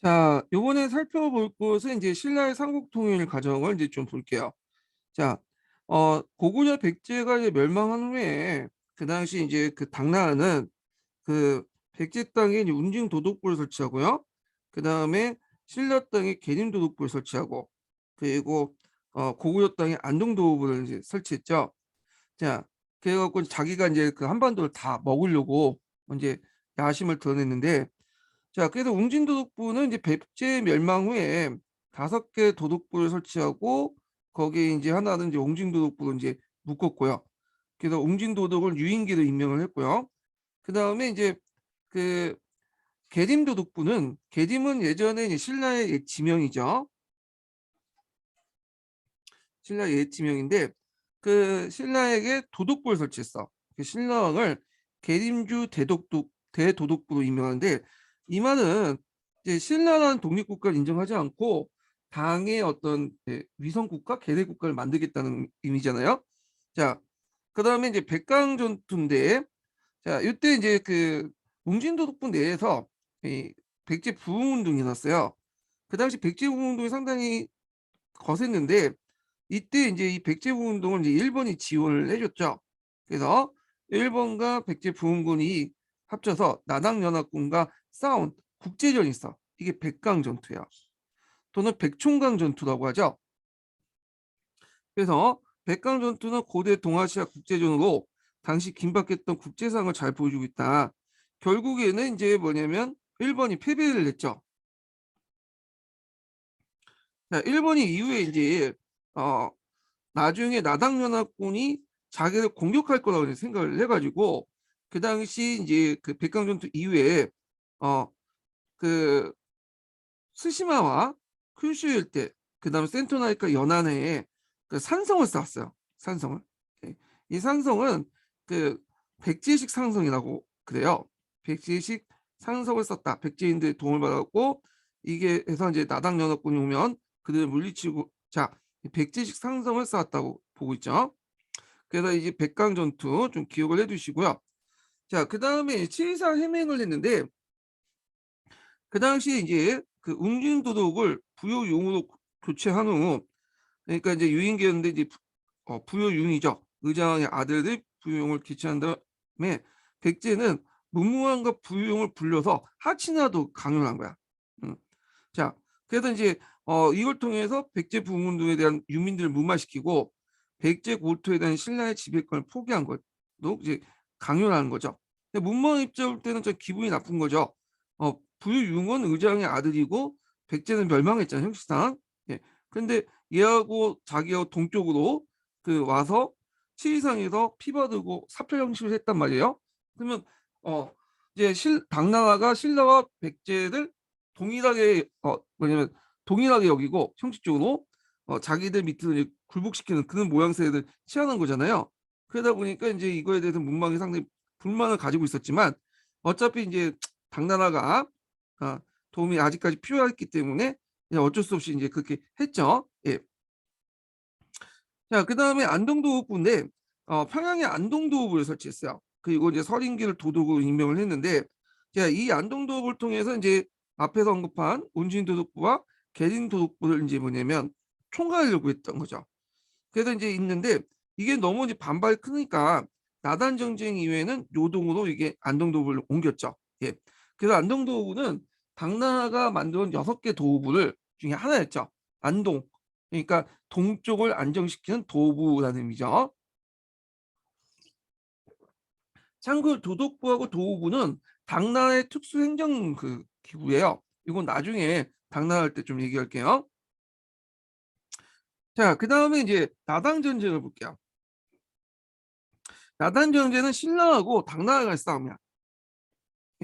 자, 요번에 살펴볼 것은 이제 신라의 삼국통일 과정을 이제 좀 볼게요. 자, 고구려 백제가 이제 멸망한 후에 그 당시 이제 그 당나라는 그 백제 땅에 이제 운징 도독부를 설치하고요. 그 다음에 신라 땅에 계림 도독부를 설치하고 그리고 고구려 땅에 안동 도독부를 이제 설치했죠. 자, 그래갖고 자기가 이제 그 한반도를 다 먹으려고 이제 야심을 드러냈는데 자, 그래서 웅진도독부는 이제 백제 멸망 후에 5개 도독부를 설치하고 거기에 이제 하나는 이제 웅진도독부로 이제 묶었고요. 그래서 웅진도독을 유인기로 임명을 했고요. 그 다음에 이제 그 계림도독부는 계림은 예전에 이제 신라의 옛 지명이죠. 신라의 옛 지명인데 그 신라에게 도독부를 설치했어. 그 신라왕을 계림주 대도독부로 임명하는데 이 말은 이제 신라라는 독립국가를 인정하지 않고 당의 어떤 위성국가, 계례국가를 만들겠다는 의미잖아요. 자, 그 다음에 이제 백강전투인데 자, 이때 이제 그 웅진도독부 내에서 이 백제 부흥운동이 났어요. 그 당시 백제 부흥운동이 상당히 거셌는데 이때 이제 이 백제 부흥운동을 이제 일본이 지원을 해줬죠. 그래서 일본과 백제 부흥군이 합쳐서 나당연합군과 싸운 국제전이 있어. 이게 백강전투야. 또는 백총강전투라고 하죠. 그래서 백강전투는 고대 동아시아 국제전으로 당시 긴박했던 국제상을 잘 보여주고 있다. 결국에는 이제 뭐냐면 일본이 패배를 했죠. 일본이 이후에 이제 어, 나중에 나당연합군이 자기를 공격할 거라고 생각을 해가지고 그 당시 이제 그 백강전투 이후에 그 스시마와 큐슈 일대 그다음에 센토나이카 연안에 그 산성을 쌓았어요. 산성을. 예. 이 산성은 그 백제식 상성이라고 그래요. 백제식 상성을 썼다. 백제인들의 도움을 받았고 이게 해서 이제 나당연합군이 오면 그들을 물리치고 자 백제식 상성을 쌓았다고 보고 있죠. 그래서 이제 백강전투 좀 기억을 해두시고요. 자, 그 다음에 칠사 해맹을 했는데 그 당시에 이제 그 웅진도독을 부여용으로 교체한 후 그러니까 이제 유인계였는데 이제 부여용이죠. 의장의 아들들 부여용을 교체한 다음에 백제는 문무왕과 부여용을 불려서 하친화도 강요를 한 거야. 음. 자, 그래서 이제 이걸 통해서 백제 부흥운동에 대한 유민들을 무마시키고 백제 고토에 대한 신라의 지배권을 포기한 것도 이제 강요를 하는 거죠. 근데 문무왕 입장 때는 좀 기분이 나쁜 거죠. 부유융은 의장의 아들이고 백제는 멸망했잖아요, 형식상. 예. 근데 얘하고 자기하고 동쪽으로 그 와서 치의상에서 피바르고 사표 형식을 했단 말이에요. 그러면 이제 당나라가 신라와 백제를 동일하게 뭐냐면 동일하게 여기고 형식적으로 자기들 밑으로 굴복시키는 그런 모양새를 취하는 거잖아요. 그러다 보니까 이제 이거에 대해서 문망이 상당히 불만을 가지고 있었지만 어차피 이제 당나라가 도움이 아직까지 필요했기 때문에 어쩔 수 없이 이제 그렇게 했죠. 예. 자, 그 다음에 안동도읍부인데 평양에 안동도읍을 설치했어요. 그리고 이제 서린기를 도독으로 임명을 했는데 자, 이 안동도읍을 통해서 이제 앞에서 언급한 운진도독부와 계린도독부를 이제 뭐냐면 총괄하려고 했던 거죠. 그래서 이제 있는데 이게 너무 이제 반발이 크니까 나단 정쟁 이후에는 요동으로 이게 안동도읍을 옮겼죠. 예. 그래서 안동도읍은 당나라가 만든 6개 도읍을 중에 하나였죠. 안동. 그러니까 동쪽을 안정시키는 도부라는 의미죠. 참고로 도독부하고 도부는 당나라의 특수행정 그 기구예요. 이건 나중에 당나라 할 때 좀 얘기할게요. 자, 그 다음에 이제 나당 전쟁을 볼게요. 나당 전쟁은 신라하고 당나라가 싸움이야.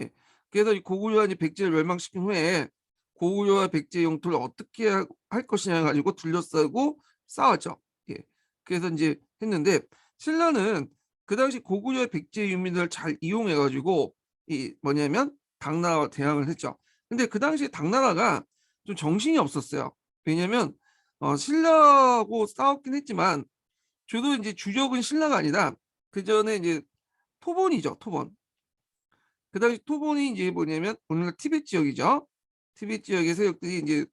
예. 그래서 이 고구려와 백제를 멸망시킨 후에 고구려와 백제 영토를 어떻게 할 것이냐 가지고 둘러싸고 싸웠죠. 예. 그래서 이제 했는데 신라는 그 당시 고구려 백제 유민들을 잘 이용해 가지고 이 뭐냐면 당나라와 대항을 했죠. 근데 그 당시 당나라가 좀 정신이 없었어요. 왜냐면 신라하고 싸웠긴 했지만 주로 이제 주력은 신라가 아니라 그 전에 이제 토본이죠, 토본. 그 당시 토본이 이제 뭐냐면 오늘날 티벳 지역이죠. 티벳 지역의 세력들이 이제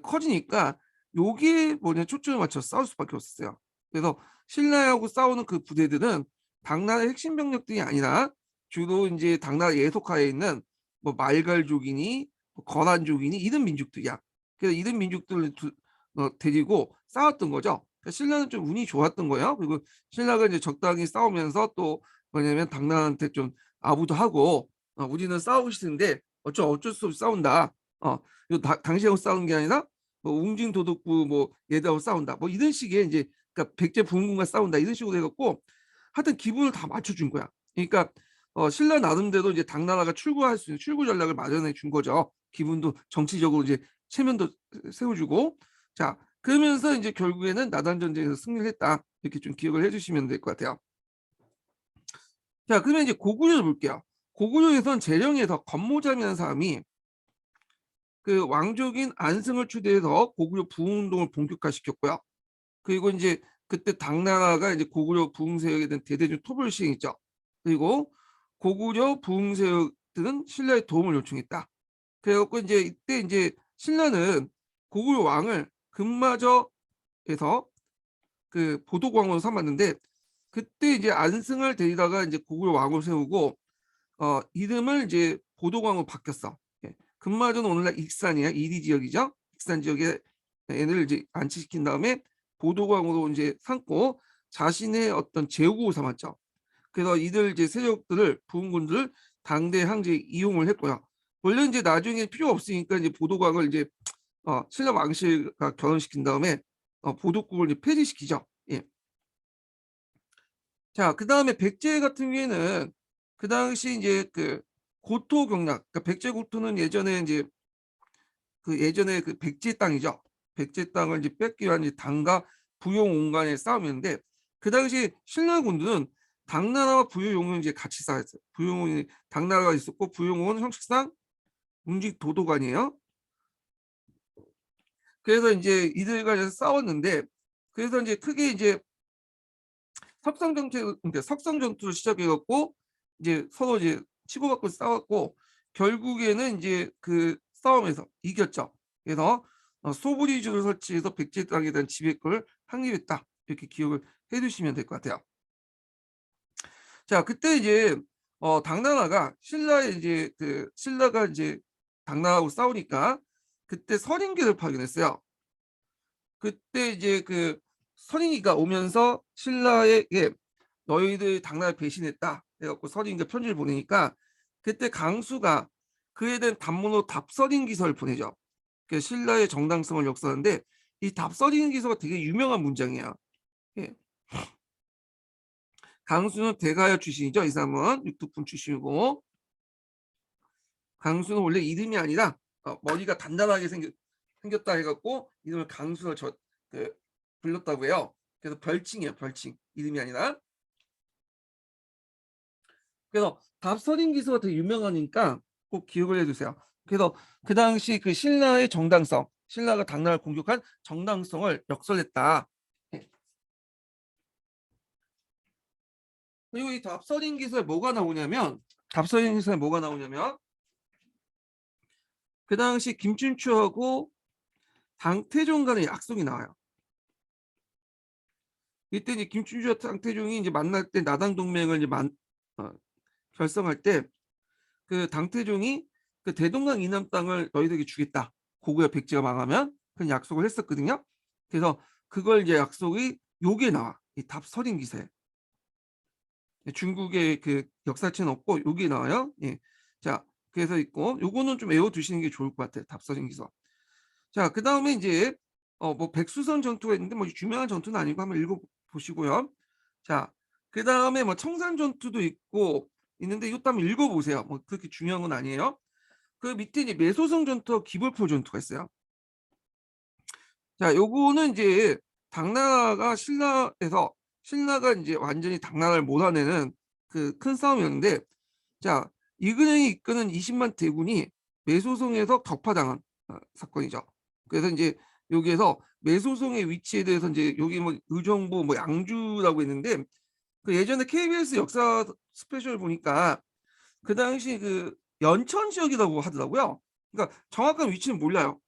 커지니까 요기에 초점을 맞춰서 싸울 수밖에 없었어요. 그래서 신라하고 싸우는 그 부대들은 당나라의 핵심 병력들이 아니라 주로 이제 당나라 예속하에 있는 뭐 말갈족이니 뭐 거란족이니 이런 민족들이야. 그래서 이런 민족들을 데리고 싸웠던 거죠. 그러니까 신라는 좀 운이 좋았던 거예요. 그리고 신라가 이제 적당히 싸우면서 또 뭐냐면 당나라한테 좀 아부도 하고 우리는 싸우고 싶은데 어쩔 수 없이 싸운다. 이거 당시하고 싸우는 게 아니라 뭐 웅진 도독부 뭐 얘들하고 싸운다. 뭐 이런 식의 이제 그러니까 백제 부흥군과 싸운다 이런 식으로 해갖고 하여튼 기분을 다 맞춰준 거야. 그러니까 신라 나름대로 이제 당나라가 출구할 수 있는 출구 전략을 마련해 준 거죠. 기분도 정치적으로 이제 체면도 세워주고 자 그러면서 이제 결국에는 나단 전쟁에서 승리를 했다 이렇게 좀 기억을 해주시면 될 것 같아요. 자 그러면 이제 고구려를 볼게요. 고구려에선 재령에서 건모잠이라는 사람이 그 왕족인 안승을 추대해서 고구려 부흥운동을 본격화시켰고요. 그리고 이제 그때 당나라가 이제 고구려 부흥세력에 대한 대대적인 토벌을 시행했죠. 그리고 고구려 부흥세력들은 신라의 도움을 요청했다. 그래갖고 이제 이때 이제 신라는 고구려 왕을 금마저에서 그 보도광으로 삼았는데 그때 이제 안승을 데리다가 이제 고구려 왕을 세우고 이름을 이제 보도광으로 바뀌었어. 예. 금마저는 오늘날 익산이야. 이리 지역이죠. 익산 지역에 애를 이제 안치시킨 다음에 보도광으로 이제 삼고 자신의 어떤 제후국을 삼았죠. 그래서 이들 이제 세력들을 부흥군들을 당대 항제에 이용을 했고요. 원래 이제 나중에 필요 없으니까 이제 보도광을 이제 신라 왕실과 결혼시킨 다음에 보도국을 이제 폐지시키죠. 예. 자, 그 다음에 백제 같은 경우에는 그 당시 이제 그 고토 경락, 그러니까 백제 고토는 예전에 이제 예전에 그 백제 땅이죠. 백제 땅을 이제 뺏기 위한 이제 당과 부용 온간의 싸움이었는데 그 당시 신라군들은 당나라와 부유용은 이제 같이 싸웠어요. 부유용이 당나라가 있었고 부유용은 형식상 움직 도도관이에요. 그래서 이제 이들과 싸웠는데 그래서 이제 크게 이제 그러니까 석상 전투를 시작해갖고 이제 서로 이제 치고받고 싸웠고 결국에는 이제 그 싸움에서 이겼죠. 그래서 소브리주를 설치해서 백제 땅에 대한 지배권을 확립했다. 이렇게 기억을 해두시면 될 것 같아요. 자, 그때 이제 당나라가 신라가 이제 당나라하고 싸우니까 그때 선인계를 파견했어요. 그때 이제 그 선인이가 오면서 신라에게 너희들 당나라 배신했다 해갖고 선인과 편지를 보내니까 그때 강수가 그에 대한 단문으로 답선인 기서를 보내죠. 그 신라의 정당성을 역사하는데 이 답선인 기서가 되게 유명한 문장이에요. 예. 강수는 대가야 출신이죠. 이 사람은 육두분 출신이고 강수는 원래 이름이 아니라 머리가 단단하게 생겼다 해갖고 이름을 강수로 불렀다고 해요. 그래서 별칭이에요. 별칭. 이름이 아니라. 그래서 답선인 기서가 되게 유명하니까 꼭 기억을 해두세요. 그래서 그 당시 그 신라의 정당성, 신라가 당나라를 공격한 정당성을 역설했다. 그리고 이 답선인 기서에 뭐가 나오냐면 그 당시 김춘추하고 당태종 간의 약속이 나와요. 이때 이제 김춘추와 당태종이 이제 만날 때 나당 동맹을 이제 결성할 때 그 당태종이 그 대동강 이남 땅을 너희들에게 주겠다. 고구려 백제가 망하면 그런 약속을 했었거든요. 그래서 그걸 이제 약속이 요게 나와. 이 답서린 기사에. 중국의 그 역사책은 없고 여기 나와요. 예. 자, 그래서 있고 요거는 좀 외워두시는 게 좋을 것 같아요. 답서진 기서. 자, 그 다음에 이제 뭐 백수선 전투가 있는데 뭐 유명한 전투는 아니고 한번 읽어보시고요. 자, 그 다음에 뭐 청산 전투도 있고 있는데 이것도 한번 읽어보세요. 뭐 그렇게 중요한 건 아니에요. 그 밑에 이제 매소성 전투와 기벌포 전투가 있어요. 자, 요거는 이제 당나라가 신라가 이제 완전히 당나라를 몰아내는 그 큰 싸움이었는데, 자, 이근행이 이끄는 20만 대군이 매소성에서 격파당한 사건이죠. 그래서 이제 여기에서 매소성의 위치에 대해서 이제 여기 뭐 의정부 뭐 양주라고 했는데 그 예전에 KBS 역사 스페셜 보니까 그 당시 그 연천 지역이라고 하더라고요. 그러니까 정확한 위치는 몰라요.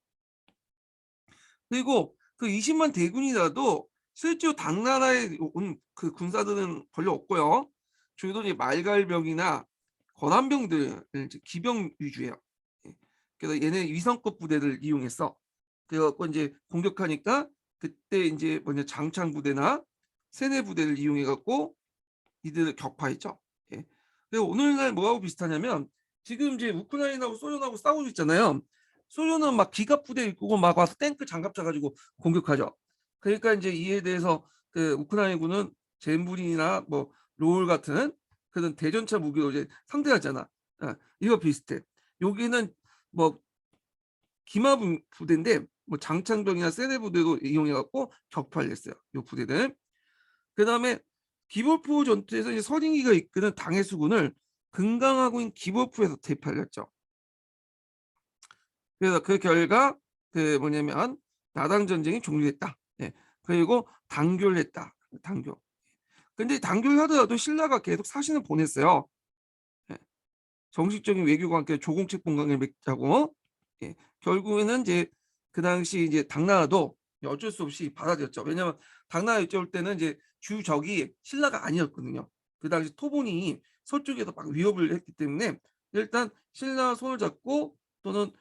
그리고 그 20만 대군이라도 실제로 당나라에 온 그 군사들은 별로 없고요. 주로 이제 말갈병이나 거란병들을 이제 기병 위주예요. 예. 그래서 얘네 위성급 부대를 이용해서 그래 갖고 인제 공격하니까 그때 인제 뭐냐 장창 부대나 세네 부대를 이용해 갖고 이들을 격파했죠. 예. 그리고 오늘날 뭐하고 비슷하냐면 지금 이제 우크라이나하고 소련하고 싸우고 있잖아요. 소련은 막 기갑 부대 이끌고 막 와서 탱크 장갑 차 가지고 공격하죠. 그러니까 인제 이에 대해서 그 우크라이나군은 젠부린이나 뭐 롤 같은 그런 대전차 무기로 이제 상대하잖아. 예. 이거 비슷해. 여기는 뭐 기마 부대인데 뭐 장창병이나 세네 부대도 이용해 갖고 격파를 했어요, 요 부대들. 그다음에 기벌포 전투에서 이제 서린기가 이끄는 당해 수군을 금강하고인 기벌포에서 대파했죠. 그래서 그 결과 그 뭐냐면 나당 전쟁이 종료됐다. 예. 그리고 단교를 했다. 단교. 근데 단교를 하더라도 신라가 계속 사신을 보냈어요. 예. 정식적인 외교와 함께 조공책 공강을 맺자고. 예. 결국에는 이제 그 당시 이제 당나라도 어쩔 수 없이 받아들였죠. 왜냐하면 당나라 입장일 때는 이제 주적이 신라가 아니었거든요. 그 당시 토본이 서쪽에서 막 위협을 했기 때문에 일단 신라와 손을 잡고 또는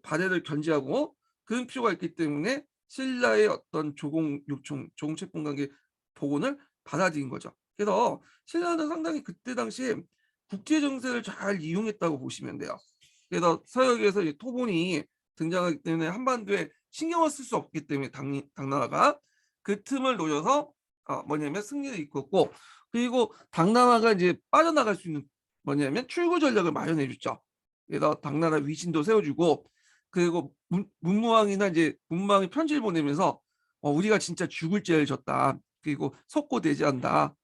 반대를 견제하고 그런 필요가 있기 때문에 신라의 어떤 조공 요청, 조공책 공강의 복원을 받아들인 거죠. 그래서 신라는 상당히 그때 당시에 국제 정세를 잘 이용했다고 보시면 돼요. 그래서 서역에서 이제 토본이 등장하기 때문에 한반도에 신경을 쓸 수 없기 때문에 당나라가 그 틈을 노려서 뭐냐면 승리를 이끌었고 그리고 당나라가 이제 빠져나갈 수 있는 뭐냐면 출구 전략을 마련해 줬죠. 그래서 당나라 위신도 세워주고 그리고 문무왕이나 이제 문무왕이 편지를 보내면서 우리가 진짜 죽을 죄를 졌다. 그리고 석고대죄한다.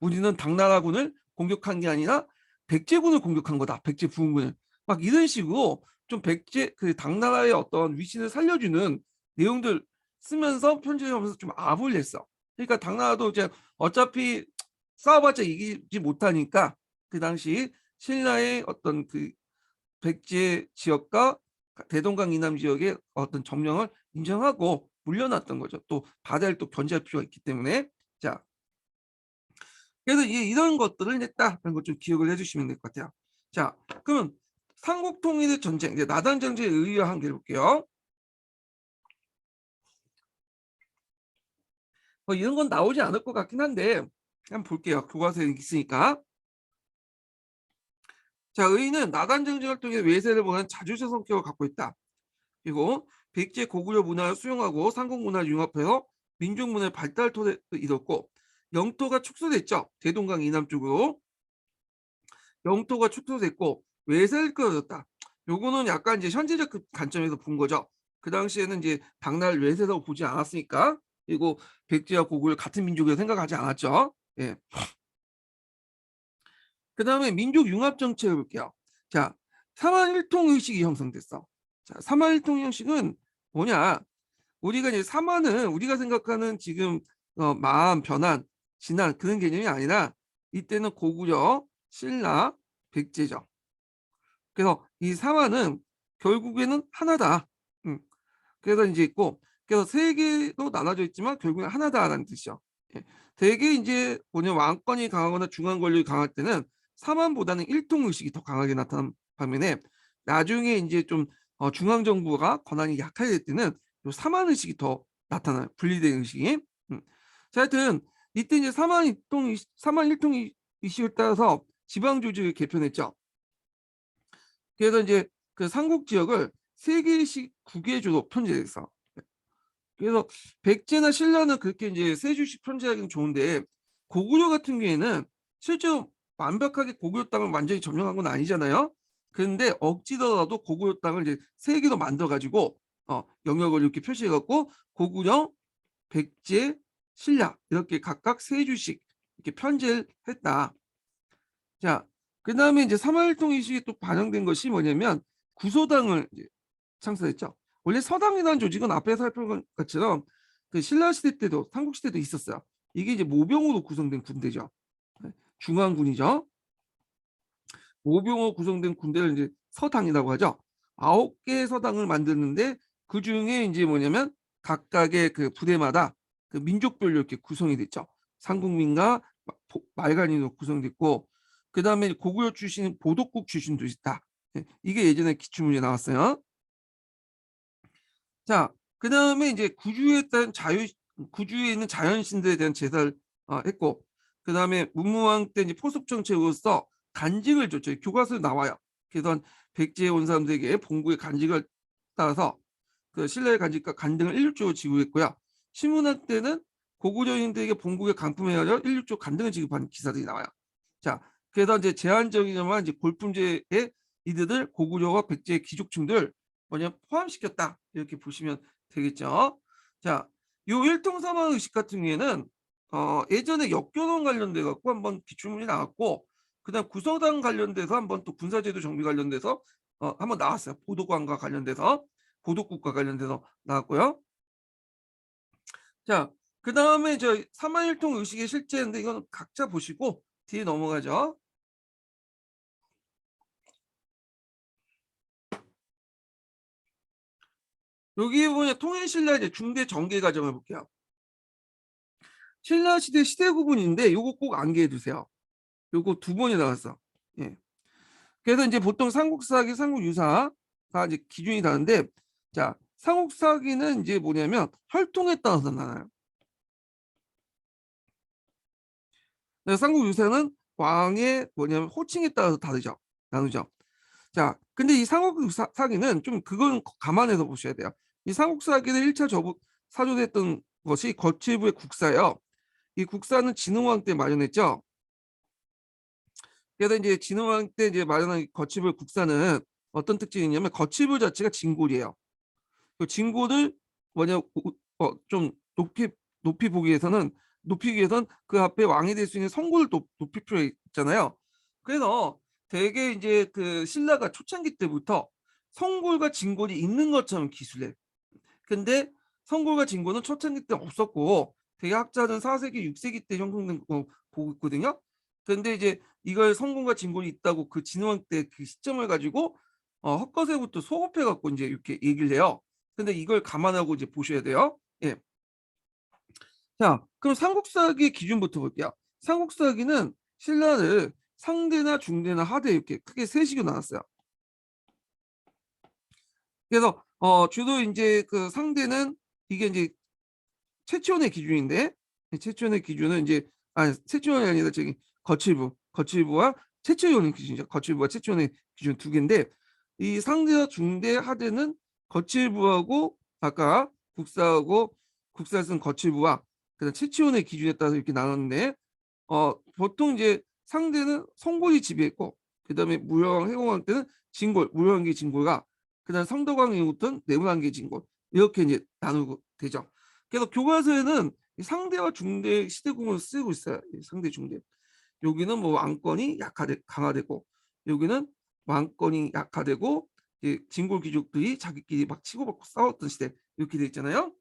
우리는 당나라군을 공격한 게 아니라 백제군을 공격한 거다. 백제 부흥군을. 막 이런 식으로 좀 백제 그 당나라의 어떤 위신을 살려주는 내용들 쓰면서 편지를 하면서 좀 아부를 했어. 그러니까 당나라도 이제 어차피 싸워봤자 이기지 못하니까 그 당시 신라의 어떤 그 백제 지역과 대동강 이남 지역의 어떤 점령을 인정하고 물려놨던 거죠. 또 바다를 또 견제할 필요가 있기 때문에 자 그래서 이런 것들을 했다라는 걸 좀 기억을 해주시면 될 것 같아요. 자, 그러면 삼국 통일의 전쟁, 이제 나단 전쟁의 의의와 함께 볼게요. 이런 건 나오지 않을 것 같긴 한데 한번 볼게요. 교과서에 있으니까. 자, 의의는 나단 전쟁 활동에 외세를 보는 자주적 성격을 갖고 있다. 그리고 백제 고구려 문화를 수용하고 삼국 문화를 융합해서 민족 문화의 발달 토대를 이뤘고 영토가 축소됐죠. 대동강 이남 쪽으로. 영토가 축소됐고 외세를 끌어들였다. 요거는 약간 이제 현재적 그 관점에서 본 거죠. 그 당시에는 이제 당나라를 외세라고 보지 않았으니까 그리고 백제와 고구려 같은 민족이라고 생각하지 않았죠. 예. 그다음에 민족 융합 정책을 볼게요. 자, 삼한일통 의식이 형성됐어. 자, 삼한일통 형식은 뭐냐? 우리가 이제 삼한은 우리가 생각하는 지금 마음, 변환, 진한 그런 개념이 아니라 이때는 고구려, 신라, 백제죠. 그래서 이 삼한은 결국에는 하나다. 그래서 이제 있고 그래서 세 개로 나눠져 있지만 결국엔 하나다라는 뜻이죠. 예. 대개 이제 뭐냐 왕권이 강하거나 중앙 권력이 강할 때는 삼한보다는 일통 의식이 더 강하게 나타난 반면에 나중에 이제 좀 중앙 정부가 권한이 약해질 때는 요 삼한 의식이 더 나타나요. 분리된 의식이. 자, 하여튼 이때 이제 삼한 일통 의식을 따라서 지방 조직을 개편했죠. 그래서 이제 그 삼국 지역을 세 개씩 국외주로 편제했어. 그래서 백제나 신라는 그렇게 이제 세 주씩 편제하기는 좋은데 고구려 같은 경우에는 실제로 완벽하게 고구려 땅을 완전히 점령한 건 아니잖아요. 그런데 억지로라도 고구려 땅을 이제 세 개로 만들어 가지고 영역을 이렇게 표시해 갖고 고구려, 백제, 신라 이렇게 각각 세 주씩 이렇게 편제를 했다. 자, 그다음에 이제 삼활동 이식이 또 반영된 것이 뭐냐면 구소당을 이제 창설했죠. 원래 서당이라는 조직은 앞에 살펴본 것처럼 그 신라 시대 때도 삼국 시대도 있었어요. 이게 이제 모병으로 구성된 군대죠. 네, 중앙군이죠. 모병으로 구성된 군대를 이제 서당이라고 하죠. 9개의 서당을 만드는데 그중에 이제 뭐냐면 각각의 그 부대마다 그 민족별로 이렇게 구성이 됐죠. 상국민과 말간인으로 구성됐고 그다음에 고구려 출신, 보독국 출신도 있다. 이게 예전에 기출문제 나왔어요. 자, 그다음에 이제 구주에 있는 자연신들에 대한 제사를 했고 그다음에 문무왕 때 이제 포섭 정책으로서 간직을 줬죠. 교과서에 나와요. 그래서 백제에 온 사람들에게 본국의 간직을 따라서 그 신라의 간직과 간등을 1륙주로 지급했고요. 신문학 때는 고구려인들에게 본국의 강품에 하여 1륙주 간등을 지급한 기사들이 나와요. 자, 그래서 이제 제한적이지만 이제 골품제에 이들을 고구려와 백제의 귀족층들 뭐냐 포함시켰다 이렇게 보시면 되겠죠. 자, 요 일통사망 의식 같은 경우에는 예전에 역겨론 관련돼 갖고 한번 기출문이 나왔고 그다음 구서당 관련돼서 한번 또 군사제도 정비 관련돼서 한번 나왔어요. 보도관과 관련돼서 보도국과 관련돼서 나왔고요. 자, 그다음에 저 사만일통 의식의 실제인데 이건 각자 보시고 뒤에 넘어가죠. 여기 보면 통일신라 이제 중대 전개 과정을 볼게요. 신라 시대 시대 구분인데 요거 꼭 암기해 두세요. 요거 두 번이 나왔어. 예. 그래서 이제 보통 삼국사기, 삼국유사가 이제 기준이 다른데, 자, 삼국사기는 이제 뭐냐면 혈통에 따라서 나눠요. 삼국유사는 왕의 뭐냐면 호칭에 따라서 다르죠. 나누죠. 자, 근데 이 삼국사기는 좀 그건 감안해서 보셔야 돼요. 이 삼국사기는 1차 사조됐던 것이 거칠부의 국사예요. 이 국사는 진흥왕 때 마련했죠. 그래서 이제 진흥왕 때 이제 마련한 거칠부 국사는 어떤 특징이 있냐면 거칠부 자체가 진골이에요. 그 진골을 뭐냐 좀 높이 보기 위해서는 높이기 위해선 그 앞에 왕이 될 수 있는 성골을 높일 필요 있잖아요. 그래서 대개 이제 그 신라가 초창기 때부터 성골과 진골이 있는 것처럼 기술해. 근데 성골과 진골은 초창기 때 없었고 대학자는 4세기, 6세기 때 형성된 거 보고 있거든요. 근데 이제 이걸 성골과 진골이 있다고 그 진흥왕 때 그 시점을 가지고 헛것에부터 소급해 갖고 이제 이렇게 얘기를 해요. 근데 이걸 감안하고 이제 보셔야 돼요. 예. 자, 그럼 삼국사기 기준부터 볼게요. 삼국사기는 신라를 상대나 중대나 하대 이렇게 크게 세 식으로 나눴어요. 그래서 주로 이제 그 상대는 이게 이제 최초의 기준인데 최초의 기준은 이제 최초원이 아니라 저기 거칠부와 최초원의 기준이죠. 거칠부와 최초원의 기준 두 개인데 이 상대와 중대 하대는 거칠부하고 아까 국사하고 국사를 쓴 거칠부와 그다음 최초원의 기준에 따라서 이렇게 나눴는데 보통 이제 상대는 성골이 지배했고 그다음에 무령왕 해공왕 때는 진골 무령왕기 진골과 그다음 성덕왕 이후부터는 내문왕기 진골 이렇게 이제 나누고 되죠. 그래서 교과서에는 상대와 중대 시대공을 쓰고 있어요. 상대 중대. 여기는 뭐 왕권이 강화되고 여기는 왕권이 약화되고 진골 귀족들이 자기끼리 막 치고받고 싸웠던 시대 이렇게 돼 있잖아요.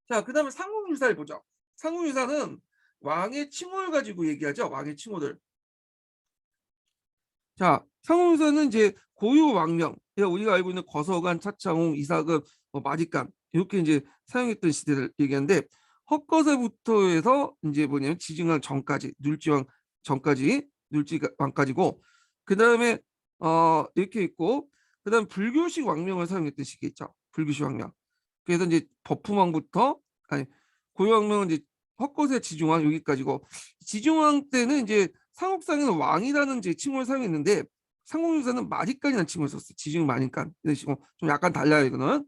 자, 그다음에 상국유사를 보죠. 상국유사는 왕의 칭호를 가지고 얘기하죠. 왕의 칭호들. 자, 상국유사는 이제 고유 왕명, 우리가 알고 있는 거서관, 차창홍, 이사급, 마직간 이렇게 이제 사용했던 시대를 얘기하는데 헛것에부터 해서 이제 뭐냐면 지증왕 전까지, 눌지왕 전까지, 눌지왕까지고 그 다음에 이렇게 있고 그 다음 불교식 왕명을 사용했던 시기 있죠. 불교식 왕명. 그래서 이제 버품왕부터 아니 고유왕명은 이제 헛것의 지중왕 여기까지고 지중왕 때는 이제 상옥상에는 왕이라는 이제 칭호를 사용했는데 상공유사는 마리간이라는 칭호를 썼어요. 지중 마리간 이런 식으로 좀 약간 달라요 이거는.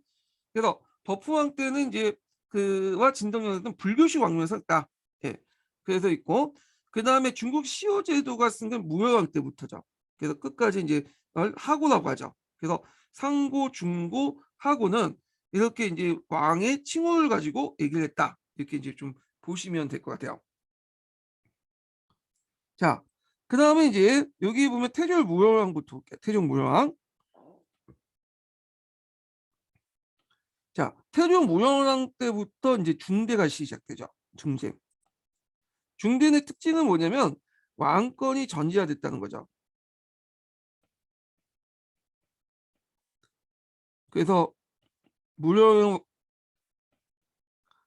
그래서 버프왕 때는 이제 그와 진덕영은 불교식 왕명을 썼다. 예. 그래서 있고 그 다음에 중국 시호 제도가 쓴 건 무효왕 때부터죠. 그래서 끝까지 이제 하고라고 하죠. 그래서 상고, 중고, 하고는 이렇게 이제 왕의 칭호를 가지고 얘기를 했다. 이렇게 이제 좀 보시면 될 것 같아요. 자, 그 다음에 이제 여기 보면 태종 무효왕부터 볼게요. 태종 무효왕. 자, 태종 무효왕 때부터 이제 중대가 시작되죠. 중대. 중대의 특징은 뭐냐면 왕권이 전지화됐다는 거죠. 그래서 무려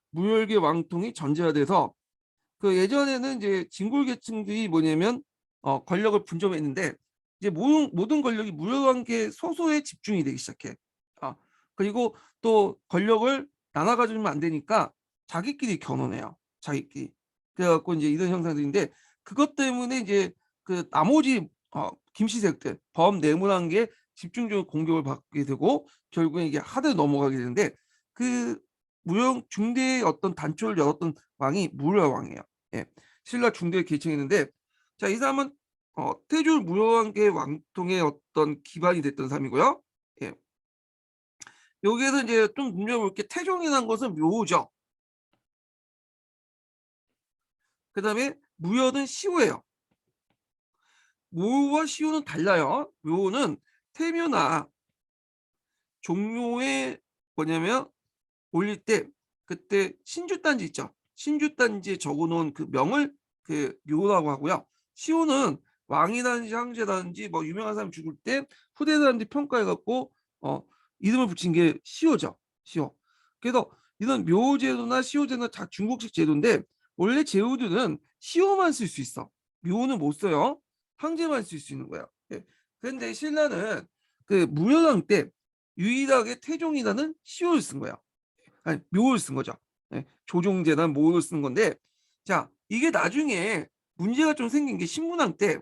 무열계 왕통이 전제화돼서 그 예전에는 이제 진골 계층들이 뭐냐면 권력을 분점했는데 이제 모든 권력이 무열왕계 소소에 집중이 되기 시작해. 아, 그리고 또 권력을 나눠 가지면 안 되니까 자기끼리 겨눠내요. 자기끼리. 그래갖고 이제 이런 형상들인데 그것 때문에 이제 그 나머지 김씨색들 범내문왕계에 집중적으로 공격을 받게 되고 결국에 이게 하대 넘어가게 되는데 그 무영 중대의 어떤 단초를 열었던 왕이 무열왕이에요. 예. 신라 중대 계층이있는데 자, 이 사람은 태조 무열왕계 왕통의 어떤 기반이 됐던 사람이고요. 예. 여기에서 이제 좀 눈여볼 게 태종이라는 것은 묘죠. 그다음에 무열은 시호예요. 묘와 시호는 달라요. 묘는 태묘나 종묘에 뭐냐면 올릴 때 그때 신주단지 있죠. 신주단지에 적어놓은 그 명을 그 묘라고 하고요. 시호는 왕이라든지 황제라든지 뭐 유명한 사람 죽을 때 후대사람들이 평가해갖고 이름을 붙인 게 시호죠. 시호. 그래서 이런 묘제도나 시호제도는 다 중국식 제도인데 원래 제후들은 시호만 쓸 수 있어. 묘는 못 써요. 황제만 쓸 수 있는 거예요. 예. 그런데 신라는 그 무열왕 때 유일하게 태종이라는 시호를 쓴 거예요. 아니, 묘를 쓴 거죠. 예, 조종제나 모를 쓴 건데 자, 이게 나중에 문제가 좀 생긴 게 신문왕 때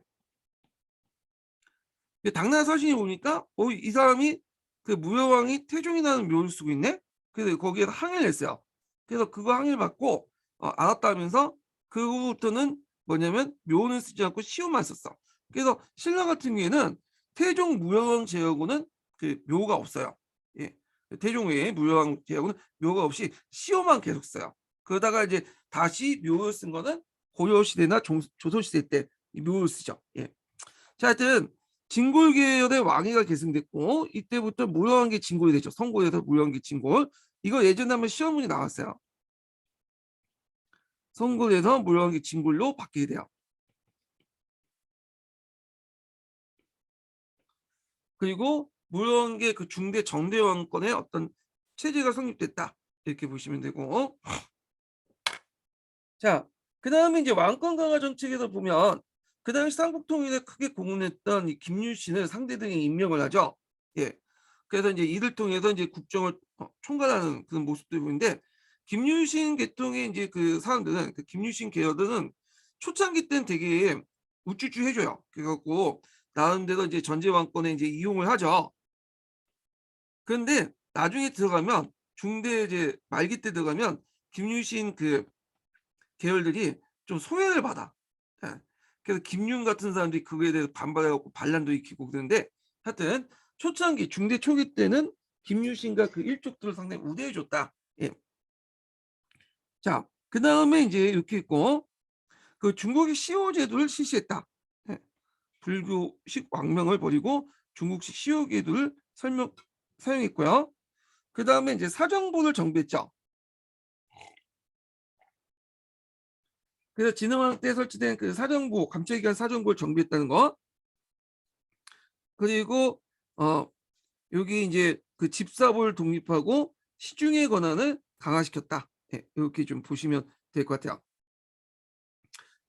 당나라 서신이 보니까 이 사람이 그 무열왕이 태종이라는 묘를 쓰고 있네. 그래서 거기에 항의를 했어요. 그래서 그거 항의를 받고 알았다면서 그 후부터는 뭐냐면 묘는 쓰지 않고 시호만 썼어. 그래서 신라 같은 경우에는 태종 무열왕 제하고는 그 묘가 없어요. 예. 태종 외에 무열왕 제하고는 묘가 없이 시호만 계속 써요. 그러다가 이제 다시 묘를 쓴 거는 고려 시대나 조선 시대 때 묘를 쓰죠. 예. 자, 하여튼 진골 계열의 왕위가 계승됐고 이때부터 무열왕계 진골이 되죠. 선골에서 무열왕계 진골. 이거 예전에 한번 시험 문이 나왔어요. 선골에서 무열왕계 진골로 바뀌게 돼요. 그리고 무열왕계 그 중대 정대 왕권의 어떤 체제가 성립됐다. 이렇게 보시면 되고. 자, 그 다음에 이제 왕권 강화 정책에서 보면 그 당시 삼국통일에 크게 공헌했던 이 김유신을 상대 등에 임명을 하죠. 예. 그래서 이제 이를 통해서 이제 국정을 총괄하는 그런 모습도 보이는데 김유신 계통의 이제 그 사람들은 그 김유신 계열들은 초창기 때는 되게 우쭈쭈 해줘요. 그래갖고 나름대로 이제 전제 왕권에 이제 이용을 하죠. 그런데 나중에 들어가면 중대 이제 말기 때 들어가면 김유신 그 계열들이 좀 소외를 받아. 예. 그래서 김윤 같은 사람들이 그거에 대해서 반발해갖고 반란도 일으키고 그러는데 하여튼 초창기 중대 초기 때는 김유신과 그 일족들을 상당히 우대해줬다. 예. 자, 그 다음에 이제 이렇게 있고 그 중국이 시호 제도를 실시했다. 예. 불교식 왕명을 버리고 중국식 시호 제도를 사용했고요. 그 다음에 이제 사정부를 정비했죠. 그래서 진흥왕 때 설치된 그 사정부 감찰기관 사정부를 정비했다는 거. 그리고 여기 이제 그 집사부를 독립하고 시중의 권한을 강화시켰다. 네, 이렇게 좀 보시면 될 것 같아요.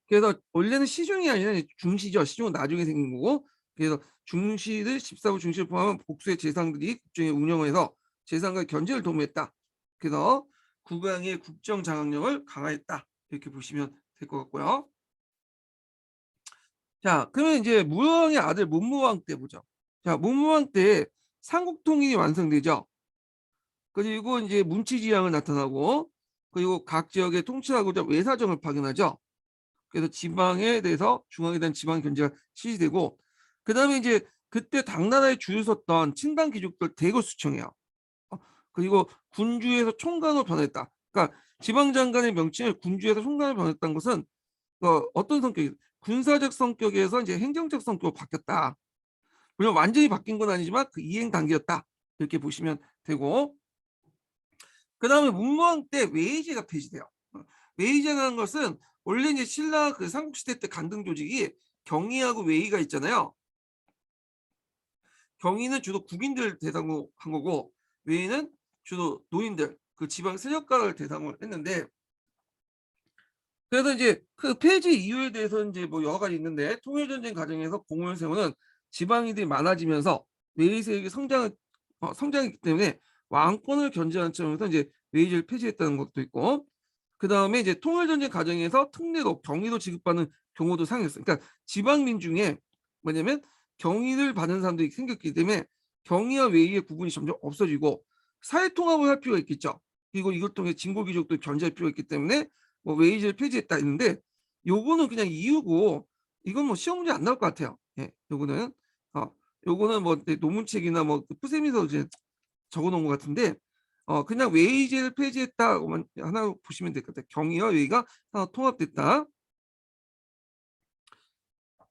그래서 원래는 시중이 아니라 중시죠. 시중은 나중에 생긴 거고. 그래서 중시를 집사부 중시를 포함한 복수의 재상들이 국정에 운영을 해서 재상과 견제를 도모했다. 그래서 국왕의 국정 장악력을 강화했다. 이렇게 보시면 될 것 같고요. 자, 그러면 이제 무왕의 아들 문무왕 때 보죠. 자, 문무왕 때 삼국통일이 완성되죠. 그리고 이제 문치지향을 나타나고 그리고 각 지역에 통치하고자 외사정을 파견하죠. 그래서 지방에 대해서 중앙에 대한 지방 견제가 실시되고 그다음에 이제 그때 당나라에 줄을 섰던 친당 귀족들 대거 수청해요. 그리고 군주에서 총관으로 변했다. 그러니까 지방장관의 명칭을 군주에서 총관으로 변했다는 것은 어떤 성격이 군사적 성격에서 이제 행정적 성격으로 바뀌었다. 물론 완전히 바뀐 건 아니지만 그 이행 단계였다. 이렇게 보시면 되고 그 다음에 문무왕 때 외의제가 폐지돼요. 외의제라는 것은 원래 이제 신라 그 삼국시대 때 간등 조직이 경의하고 외의가 있잖아요. 경의는 주로 국인들 대상으로 한 거고 외에는 주로 노인들, 그 지방 세력가를 대상으로 했는데, 그래서 이제 그 폐지 이유에 대해서는 이제 뭐 여러 가지 있는데, 통일 전쟁 과정에서 공을 세우는 지방인들이 많아지면서 외의 세력이 성장했기 때문에 왕권을 견제하는 점에서 이제 외의제를 폐지했다는 것도 있고, 그다음에 이제 통일 전쟁 과정에서 특례로 경위도 지급받는 경우도 상했어요. 그러니까 지방민 중에 뭐냐면 경위를 받는 사람들이 생겼기 때문에 경위와 외의의 구분이 점점 없어지고 사회 통합을 할 필요가 있겠죠. 그리고 이걸 통해 진보 귀족도 견제할 필요가 있기 때문에 뭐 외의제를 폐지했다 했는데, 요거는 그냥 이유고 이건 뭐 시험 문제 안 나올 것 같아요. 예, 요거는 어 요거는 뭐 논문책이나 뭐 푸세미서 이제 적어놓은 것 같은데, 그냥 외의제를 폐지했다고만 하나 보시면 될 것 같아요. 경위와 외의가 하나 통합됐다.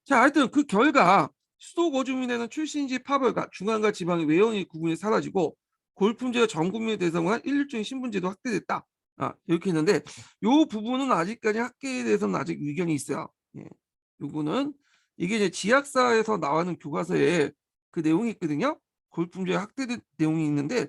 자, 하여튼 그 결과 수도 거주민에는 출신지 파벌과 중앙과 지방의 외형의 구분이 사라지고 골품제가 전 국민을 대상으로 한 일률적인 신분제도 확대됐다. 이렇게 했는데 요 부분은 아직까지 학계에 대해서는 아직 의견이 있어요. 예. 요거는 이게 이제 지학사에서 나오는 교과서에 그 내용이 있거든요. 골품제 확대된 내용이 있는데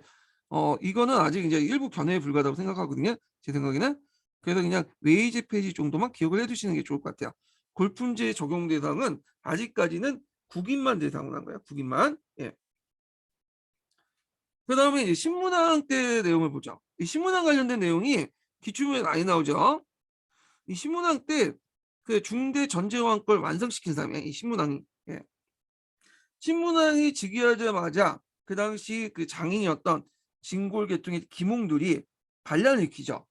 이거는 아직 이제 일부 견해에 불과하다고 생각하거든요. 제 생각에는. 그래서 그냥 외의제 폐지 정도만 기억을 해두시는 게 좋을 것 같아요. 골품제 적용 대상은 아직까지는 국인만 대상으로 한 거예요. 국인만. 예. 그다음에 이제 신문학 때 내용을 보죠. 이 신문학 관련된 내용이 기출문에 많이 나오죠. 이 신문학 때 그 중대 전제왕권을 완성시킨 사람이에요. 이 신문왕이. 예. 신문왕이 즉위하자마자 그 당시 그 장인이었던 진골 계통의 김홍들이 반란을 일으키죠.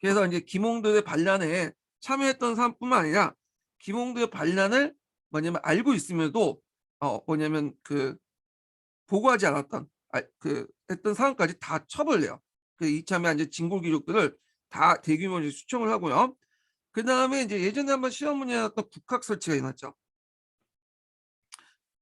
그래서 이제 김홍들의 반란에 참여했던 사람뿐만 아니라 김홍들의 반란을 뭐냐면 알고 있으면도 뭐냐면 그 보고하지 않았던 그 했던 사람까지 다 처벌해요. 그 이참에 이제 진골 귀족들을 다 대규모로 수청을 하고요. 그 다음에 이제 예전에 한번 시험 문제 나왔던 국학 설치가 일어났죠.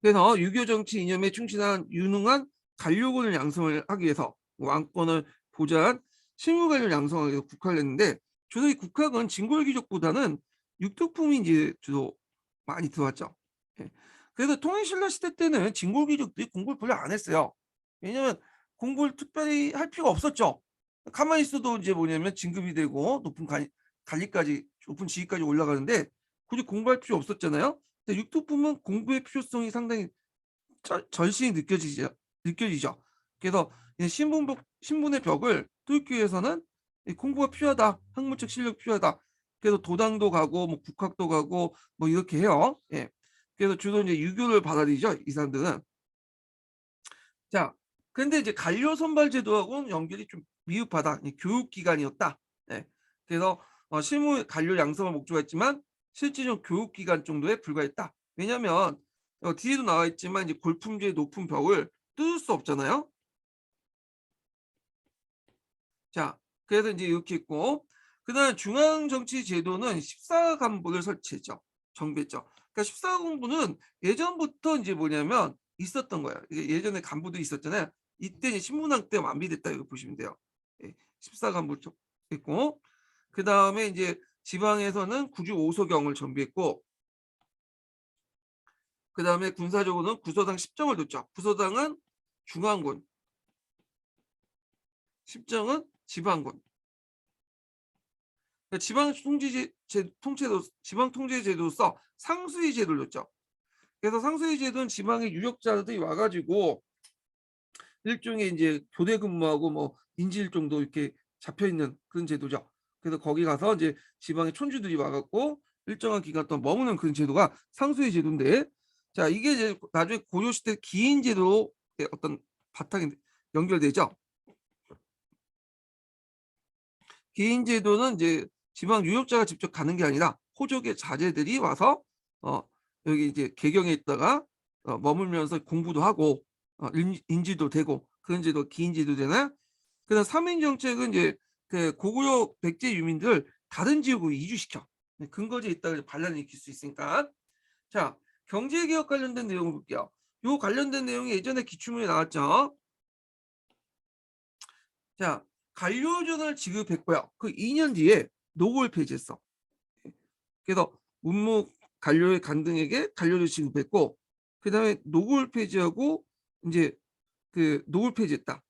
그래서 유교 정치 이념에 충실한 유능한 관료군을 양성을 하기 위해서 왕권을 보좌한 실무관료를 양성하기 위해서 국학을 했는데, 주로 이 국학은 진골 귀족보다는 육특품이 이제 주로 많이 들어왔죠. 예. 그래서 통일신라 시대 때는 진골 귀족들이 공부를 별로 안 했어요. 왜냐면 공부를 특별히 할 필요가 없었죠. 가만히 있어도 이제 뭐냐면 진급이 되고 관리까지 높은 지위까지 올라가는데 굳이 공부할 필요 없었잖아요. 근데 육토품은 공부의 필요성이 상당히 절실히 느껴지죠. 그래서 신분의 벽을 뚫기 위해서는 공부가 필요하다, 학문적 실력 필요하다. 그래서 도당도 가고 뭐 국학도 가고 뭐 이렇게 해요. 예. 그래서 주로 이제 유교를 받아들이죠, 이 사람들은. 자, 근데 이제 관료 선발 제도하고는 연결이 좀 미흡하다. 교육 기관이었다. 예. 그래서 실무 관료 양성을 목적으로 했지만 실질적 교육 기관 정도에 불과했다. 왜냐하면 뒤에도 나와 있지만 이제 골품제의 높은 벽을 뚫을 수 없잖아요. 자, 그래서 이제 이렇게 있고, 그다음 중앙 정치 제도는 14간부를 설치했죠. 정비했죠. 그러니까 14간부는 예전부터 이제 뭐냐면 있었던 거예요. 예전에 간부도 있었잖아요. 이때 이제 신문왕 때 완비됐다 이거 보시면 돼요. 14간부 있고, 그다음에 이제 지방에서는 구주 5소경을 정비했고, 그다음에 군사적으로는 구소당 10정을 뒀죠. 구소당은 중앙군, 10정은 지방군. 지방 통제 제도로서 상수위 제도를 줬죠. 그래서 상수위 제도는 지방의 유력자들이 와가지고 일종의 이제 교대 근무하고 뭐 인질 정도 이렇게 잡혀 있는 그런 제도죠. 그래서 거기 가서 이제 지방의 촌주들이 와갖고 일정한 기간 동안 머무는 그런 제도가 상수위 제도인데, 자, 이게 이제 나중에 고려 시대 기인 제도로 어떤 바탕이 연결되죠. 기인 제도는 이제 지방 유역자가 직접 가는 게 아니라 호족의 자제들이 와서 어 여기 이제 개경에 있다가 머물면서 공부도 하고 인지도 되고 그런 제도 기인 제도 되나. 그다음 삼인 정책은 이제 그 고구려 백제 유민들을 다른 지역으로 이주시켜. 근거지에 있다가 반란을 일으킬 수 있으니까. 자, 경제개혁 관련된 내용을 볼게요. 요 관련된 내용이 예전에 기출문에 나왔죠. 자, 관료전을 지급했고요. 그 2년 뒤에 노골 폐지했어. 그래서 문무 관료의 간등에게 관료를 지급했고, 그다음에 노골 폐지하고 이제 그 노골 폐지했다.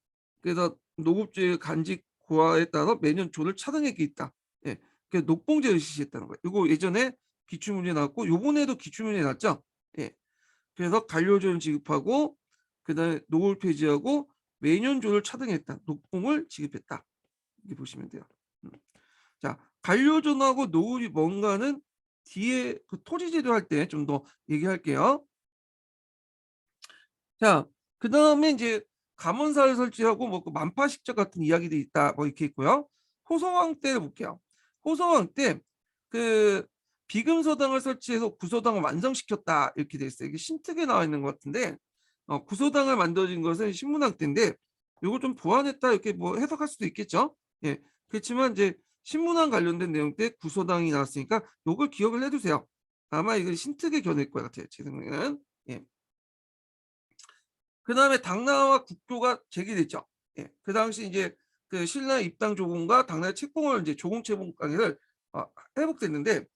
그래서 노급주의 간직 고하에 따라 매년 조를 차등액이 있다. 예. 그 녹봉제를 실시했다는 거예요. 이거 예전에 기출문제 나왔고 요번에도 기출문제 나왔죠. 예. 그래서 관료조를 지급하고 그다음에 노골 폐지하고 매년 조를 차등했다. 녹봉을 지급했다. 이렇게 보시면 돼요. 자, 관료존하고 노을이 뭔가는 뒤에 그 토지제도 할 때 좀 더 얘기할게요. 자, 그 다음에 이제 감원사를 설치하고 뭐그 만파식적 같은 이야기도 있다. 뭐 이렇게 있고요. 호성왕 때를 볼게요. 호성왕 때 그 비금서당을 설치해서 구서당을 완성시켰다 이렇게 돼 있어요. 이게 신특에 나와 있는 것 같은데 구서당을 만들어진 것은 신문학 때인데 이걸 좀 보완했다 이렇게 뭐 해석할 수도 있겠죠. 예, 그렇지만 이제 신문학 관련된 내용 때 구서당이 나왔으니까 이걸 기억을 해두세요. 아마 이건 신특의 견해일 것 같아요. 제 생각에는. 예. 그 다음에 당나라와 국교가 제기됐죠. 예, 그 당시 이제 그 신라 입당 조공과 당나라 책봉을 이제 조공 채봉 관계를 회복됐는데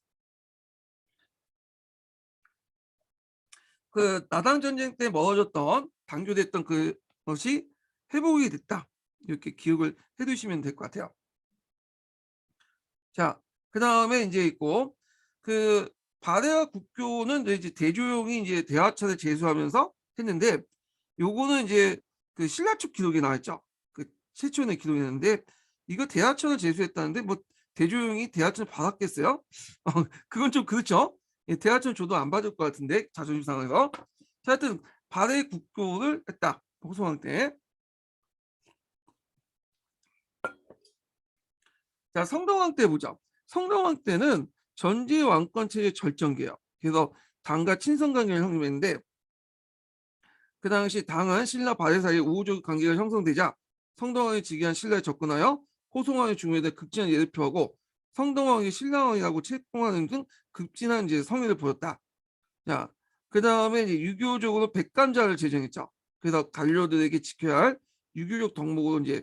그 나당 전쟁 때 멀어졌던 단교됐던 그것이 회복이 됐다. 이렇게 기억을 해두시면 될 것 같아요. 자, 그 다음에 이제 있고 그 바레와 국교는 이제 대조용이 이제 대화천을 제수하면서 했는데 요거는 이제 그 신라 쪽 기록이 나왔죠. 그 최초의 기록이 있는데 이거 대하천을 제수했다는데 뭐 대조용이 대하천을 받았겠어요? 그건 좀 그렇죠. 예, 대하천 줘도 안 받을 것 같은데 자존심 상해서. 자, 하여튼 발해 국교를 했다. 호송왕 때. 자, 성동왕 때 보자. 성동왕 때는 전제 왕권 체제 절정기예요. 그래서 당과 친선 관계를 형성했는데 그 당시 당은 신라 발해 사이에 우호적 관계가 형성되자 성동왕이 즉위한 신라에 접근하여 호송왕의 중요에 대해 극진한 예를 표하고 성동왕이 신라왕이라고 책봉하는 등 극진한 이제 성의를 보였다. 자, 그 다음에 이제 유교적으로 백간자를 제정했죠. 그래서 관료들에게 지켜야 할 유교적 덕목으로 이제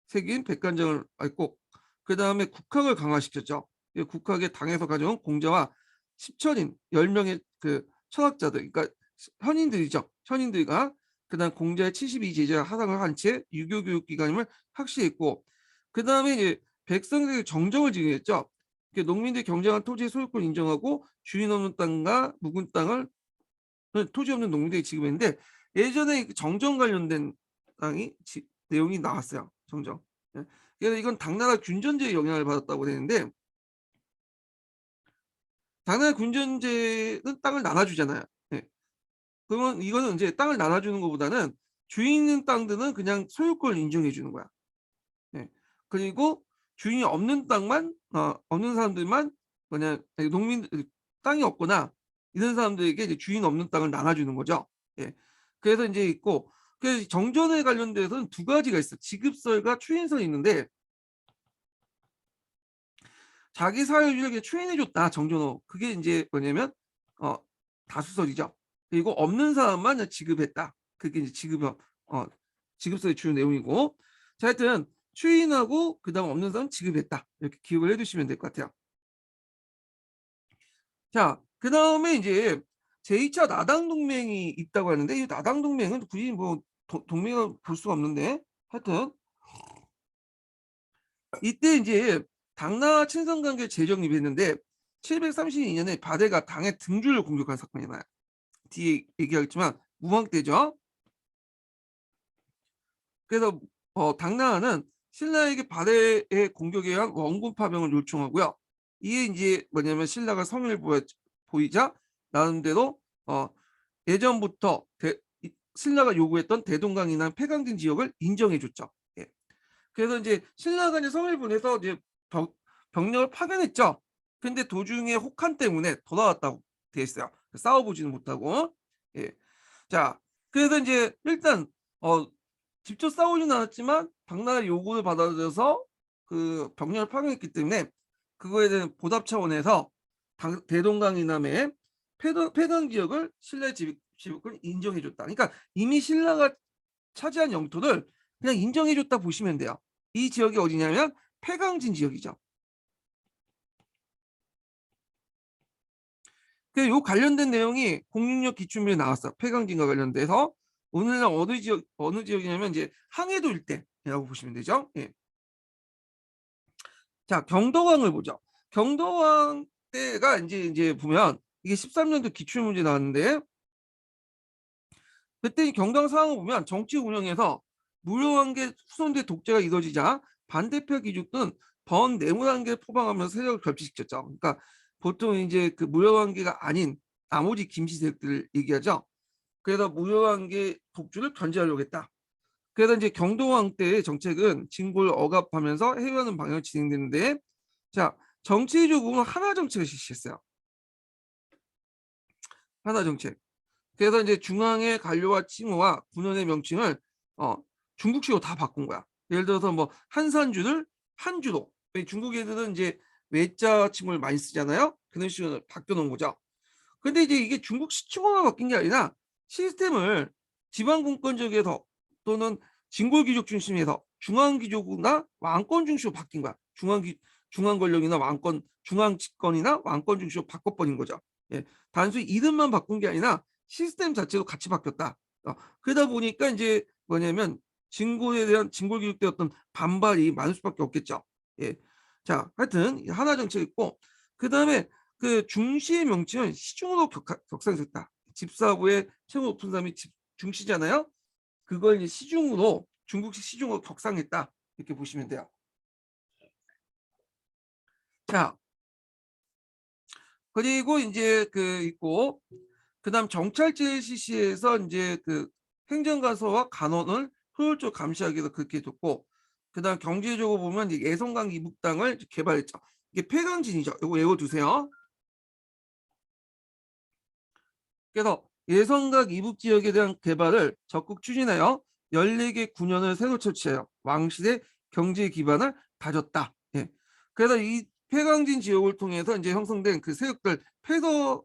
새긴 백간장을 했고, 그 다음에 국학을 강화시켰죠. 국학의 당에서 가져온 공자와 십천인 10명의 그 철학자들, 그러니까 현인들이죠. 현인들과 그다음 공자의 72제자 하상을 한 채 유교 교육 기관임을 확실했고, 그 다음에 이제 백성들의 정정을 지정했죠. 농민들 경쟁한 토지의 소유권 인정하고 주인 없는 땅과 묵은 땅을 토지 없는 농민들이 지급했는데 예전에 정정 관련된 땅이 내용이 나왔어요. 정정. 예. 그래서 이건 당나라 균전제의 영향을 받았다고 되는데 당나라 균전제는 땅을 나눠주잖아요. 예. 그러면 이거는 이제 땅을 나눠주는 것보다는 주인 있는 땅들은 그냥 소유권을 인정해 주는 거야. 예. 그리고 주인이 없는 땅만 없는 사람들만 그냥 농민 땅이 없거나 이런 사람들에게 이제 주인 없는 땅을 나눠주는 거죠. 예. 그래서 이제 있고 그 정전에 관련돼서는 두 가지가 있어. 지급설과 추인설이 있는데 자기 사유지를 추인해줬다 정전호 그게 이제 뭐냐면 어, 다수설이죠. 그리고 없는 사람만 지급했다. 그게 이제 지급설의 주요 내용이고 자 하여튼 추인하고 그다음 없는 사람 지급했다. 이렇게 기억을 해두시면 될 것 같아요. 자, 그 다음에 이제 제2차 나당 동맹이 있다고 하는데 이 나당 동맹은 굳이 뭐 동맹을 볼 수가 없는데 하여튼 이때 이제 당나라 친선 관계 재정립이 했는데 732년에 바대가 당의 등주를 공격한 사건이 나요. 뒤에 얘기하겠지만 무왕 때죠. 그래서 당나라는 신라에게 바대의 공격에 의한 원군 파병을 요청하고요. 이게 이제 뭐냐면 신라가 성의를 보이자 나름대로 예전부터 신라가 요구했던 대동강 이남 폐강진 지역을 인정해줬죠. 예. 그래서 이제 신라가 이제 성을 보내서 이제 병력을 파견했죠. 근데 도중에 혹한 때문에 돌아왔다고 돼 있어요. 싸워보지는 못하고. 예. 자, 그래서 이제 일단 직접 싸우지는 않았지만 당나라 요구를 받아들여서 그 병력을 파견했기 때문에 그거에 대한 보답 차원에서 대동강 이남의 폐강 지역을 신라의 지역을 인정해줬다. 그러니까 이미 신라가 차지한 영토를 그냥 인정해줬다 보시면 돼요. 이 지역이 어디냐면 폐강진 지역이죠. 요 관련된 내용이 06년 기출문제에 나왔어. 폐강진과 관련돼서 오늘날 어느 지역이냐면 이제 항해도 일대라고 보시면 되죠. 예. 자, 경덕왕을 보죠. 경덕왕 때가 이제 보면 이게 13년도 기출문제 나왔는데 그때 이 경덕 상황을 보면 정치 운영에서 무료관계 후손대 독재가 이루어지자 반대표 귀족은 번뇌물관계를 포방하면서 세력을 결집시켰죠. 그러니까 보통 이제 그 무료관계가 아닌 나머지 김씨 세력들을 얘기하죠. 그래서 무료관계 독주를 견제하려고 했다. 그래서 이제 경동왕 때의 정책은 진골 억압하면서 해외하는 방향으로 진행되는데, 자, 정치적으로 하나 정책을 실시했어요. 하나 정책. 그래서 이제 중앙의 관료와 칭호와 군원의 명칭을 어, 중국식으로 다 바꾼 거야. 예를 들어서 뭐 한산주를 한주로. 중국 애들은 이제 외자 칭호를 많이 쓰잖아요. 그런 식으로 바뀌어 놓은 거죠. 근데 이제 이게 중국식 칭호가 바뀐 게 아니라 시스템을 지방공권적에서 또는 진골귀족 중심에서 중앙귀족이나 왕권 중심으로 바뀐 거야. 중앙 권력이나 왕권, 중앙 집권이나 왕권 중심으로 바꿔버린 거죠. 예, 단순히 이름만 바꾼 게 아니라 시스템 자체도 같이 바뀌었다. 그러다 보니까 이제 뭐냐면 진골에 대한 진골귀족대 어떤 반발이 많을 수밖에 없겠죠. 예, 자, 하여튼 하나 정책 있고 그 다음에 그 중시의 명칭은 시중으로 격상됐다. 집사부의 최고 높은 사람이 중시잖아요. 그걸 이제 시중으로 중국식 시중으로 격상했다. 이렇게 보시면 돼요. 자, 그리고 이제 그 있고 그다음 정찰제 실시에서 이제 그 행정가서와 간원을 효율적으로 감시하기 위해서 그렇게 뒀고 그다음 경제적으로 보면 이제 예성강 이북당을 개발했죠. 이게 폐강진이죠. 이거 외워두세요. 그래서 예성각 이북 지역에 대한 개발을 적극 추진하여 14개 군현을 새로 설치해요. 왕실의 경제 기반을 다졌다. 예. 그래서 이 폐강진 지역을 통해서 이제 형성된 그 세력들 폐서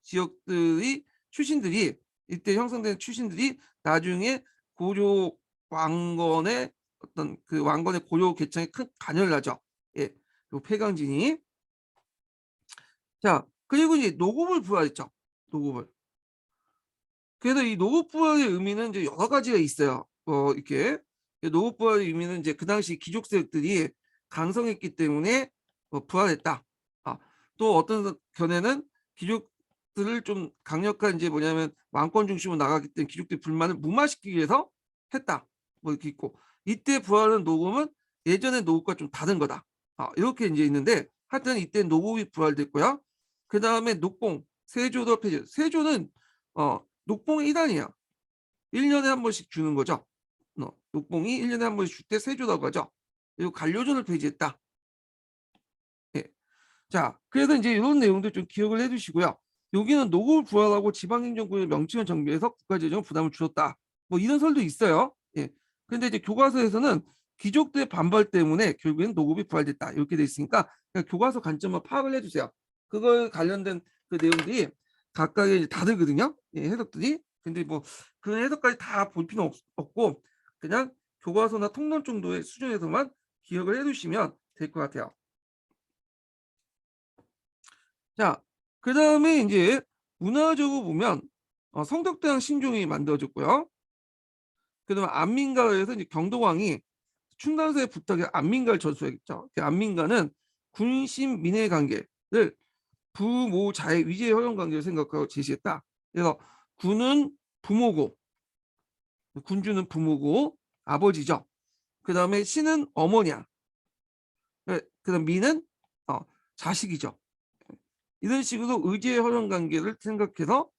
지역들이 출신들이 이때 형성된 출신들이 나중에 고려 왕건의 어떤 그 왕건의 고려 개창에 큰 관여를 하죠. 예. 요 폐강진이 자 그리고 이제 노급을 부활했죠. 노급을 그래서 이 노후부활의 의미는 이제 여러 가지가 있어요. 이렇게 노후부활의 의미는 이제 그 당시 귀족 세력들이 강성했기 때문에 부활했다. 또 어떤 견해는 귀족들을 좀 강력한 이제 뭐냐면 왕권 중심으로 나가기 때문에 귀족들 불만을 무마시키기 위해서 했다. 뭐 이렇게 있고 이때 부활한 노금은 예전의 노급과 좀 다른 거다. 이렇게 이제 있는데 하여튼 이때 노급이 부활됐고요. 그 다음에 녹봉 세조도 폐지. 세조는 녹봉이 1단이야. 1년에 한 번씩 주는 거죠. 녹봉이 1년에 한 번씩 줄 때 세조라고 하죠. 그리고 관료전을 폐지했다. 예. 자, 그래서 이제 이런 내용들 좀 기억을 해두시고요. 여기는 노골 부활하고 지방행정구의 명칭을 정비해서 국가재정 부담을 줄였다. 뭐 이런 설도 있어요. 예. 근데 이제 교과서에서는 귀족들의 반발 때문에 결국엔 노급이 부활됐다. 이렇게 돼 있으니까 그냥 교과서 관점만 파악을 해주세요. 그걸 관련된 그 내용들이 각각의 이제 다르거든요. 예, 해석들이. 근데 뭐 그 해석까지 다 볼 필요 없고 그냥 교과서나 통론 정도의 수준에서만 기억을 해두시면 될 것 같아요. 자, 그 다음에 이제 문화적으로 보면 성덕대왕 신종이 만들어졌고요. 그 다음에 안민가에서 이제 경동왕이 충당서에 부탁해 안민가를 전수했죠. 그 안민가는 군신 민의 관계를 부모자의 위계 허용 관계를 생각하고 제시했다. 그래서 군은 부모고 군주는 부모고 아버지죠. 그 다음에 신은 어머니야. 그다음 민은 자식이죠. 이런 식으로 의제 허용 관계를 생각해서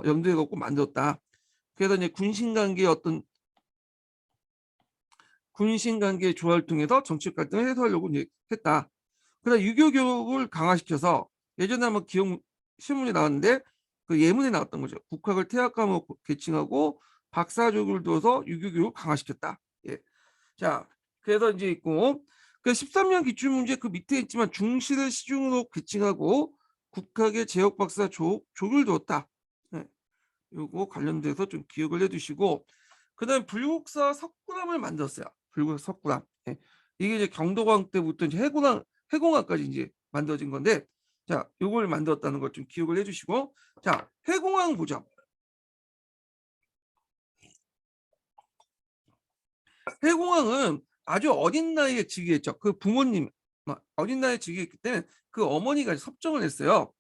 염두에 갖고 만들었다. 그래서 이제 군신관계의 어떤 군신관계의 조화를 통해서 정치 갈등을 해소하려고 이제 했다. 그다음 유교 교육을 강화시켜서 예전에 한번 기억 신문이 나왔는데 그 예문에 나왔던 거죠. 국학을 태학과목 계층하고 박사족을 둬서 유교 교육을 강화시켰다. 예. 자, 그래서 이제 있고 그 13년 기출문제 그 밑에 있지만 중시를 시중으로 계층하고 국학의 제역 박사 조를 두었다. 예. 요거 관련돼서 좀 기억을 해두시고 그다음 불국사 석굴암을 만들었어요. 불국사 석굴암. 예. 이게 이제 경도광 때부터 이제 해공항까지 이제 만들어진 건데 자, 요걸 만들었다는 것 좀 기억을 해주시고, 자, 해공왕 보죠. 해공왕은 아주 어린 나이에 즉위했죠. 그 부모님 어린 나이에 즉위했기 때문에 그 어머니가 섭정을 했어요.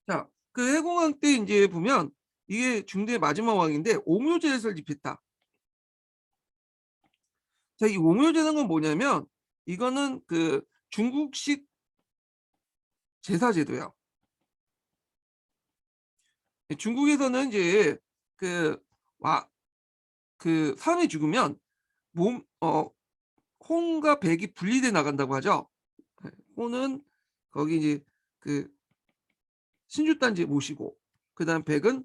자, 그 해공왕 때 이제 보면 이게 중대 마지막 왕인데 오묘제를 집했다. 자, 이 오묘제는 건 뭐냐면 이거는 그 중국식 제사제도예요. 중국에서는 이제 그 사람이 죽으면 몸 혼과 백이 분리돼 나간다고 하죠. 혼은 거기 이제 그 신주단지에 모시고 그다음 백은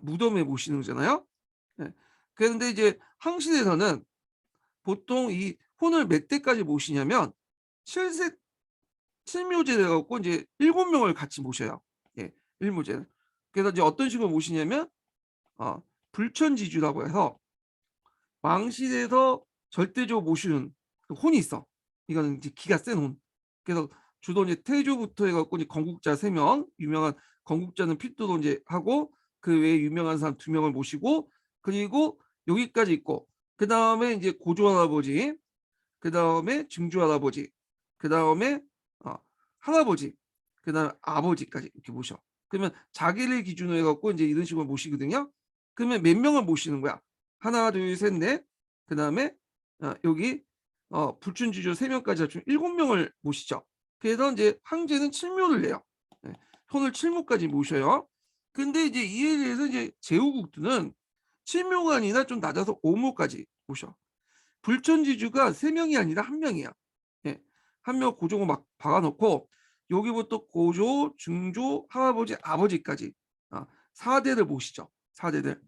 무덤에 모시는 거잖아요. 예. 그런데 이제 황실에서는 보통 이 혼을 몇 대까지 모시냐면 칠세 칠묘제를 갖고 이제 7명을 같이 모셔요. 예, 일묘제는. 그래서 이제 어떤 식으로 모시냐면 불천지주라고 해서 왕실에서 절대적으로 모시는 그 혼이 있어. 이거는 이제 기가 센 혼. 그래서 주로 이제 태조부터 해갖고 이제 건국자 3명, 유명한 건국자는 필두로 이제 하고 그 외에 유명한 사람 2명을 모시고 그리고 여기까지 있고 그 다음에 이제 고조 할아버지, 그 다음에 증조 할아버지, 그 다음에 어, 할아버지, 그 다음에 아버지까지 이렇게 모셔. 그러면 자기를 기준으로 해갖고 이제 이런 식으로 모시거든요. 그러면 몇 명을 모시는 거야? 하나, 둘, 셋, 넷. 그 다음에 여기 불춘지조 3명까지 합치면 7명을 모시죠. 그래서 이제 황제는 칠묘를 내요. 네. 손을 칠묘까지 모셔요. 근데 이제 이에 대해서 이제 제후국두는 칠묘가 아니라 좀 낮아서 오묘까지 모셔. 불천지주가 3명이 아니라 1명이야. 예. 1명 고조고 막 박아놓고 여기부터 고조, 중조, 할아버지, 아버지까지 4대를 모시죠. 4대들.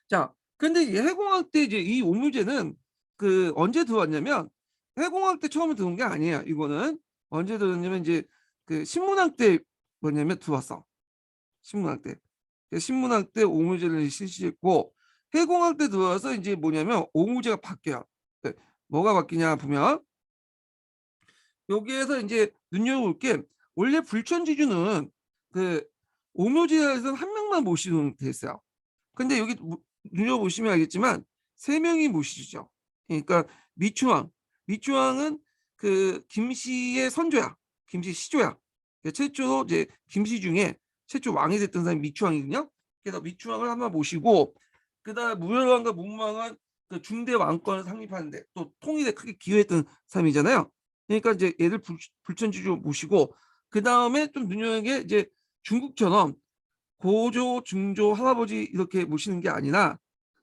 자, 근데 이 해공학 때 이제 이 오묘제는 그 언제 들어왔냐면 해공학 때 처음에 들어온 게 아니에요. 이거는 언제 들어왔냐면 이제 그 신문학 때 뭐냐면 들어왔어. 신문학 때. 신문학 때 오묘제를 실시했고 해공학 때 들어와서 이제 뭐냐면 오묘제가 바뀌어요. 네, 뭐가 바뀌냐 보면 여기에서 이제 눈여겨볼 게 원래 불천지주는 그 오묘제에서는 1명만 모시는 데 있어요. 근데 여기 눈여보시면 알겠지만 3명이 모시죠. 그러니까 미추왕은 그 김씨의 선조야. 김씨 시조야. 최초로 이제 김씨 중에 최초 왕이 됐던 사람이 미추왕이거든요. 그래서 미추왕을 한번 모시고 그다음 무열왕과 문왕은 그 중대 왕권을 상립하는데 또 통일에 크게 기여했던 사람이잖아요. 그러니까 이제 얘를 불천지주 모시고 그 다음에 좀 눈여보는 게 이제 중국처럼 고조, 중조, 할아버지 이렇게 모시는 게 아니라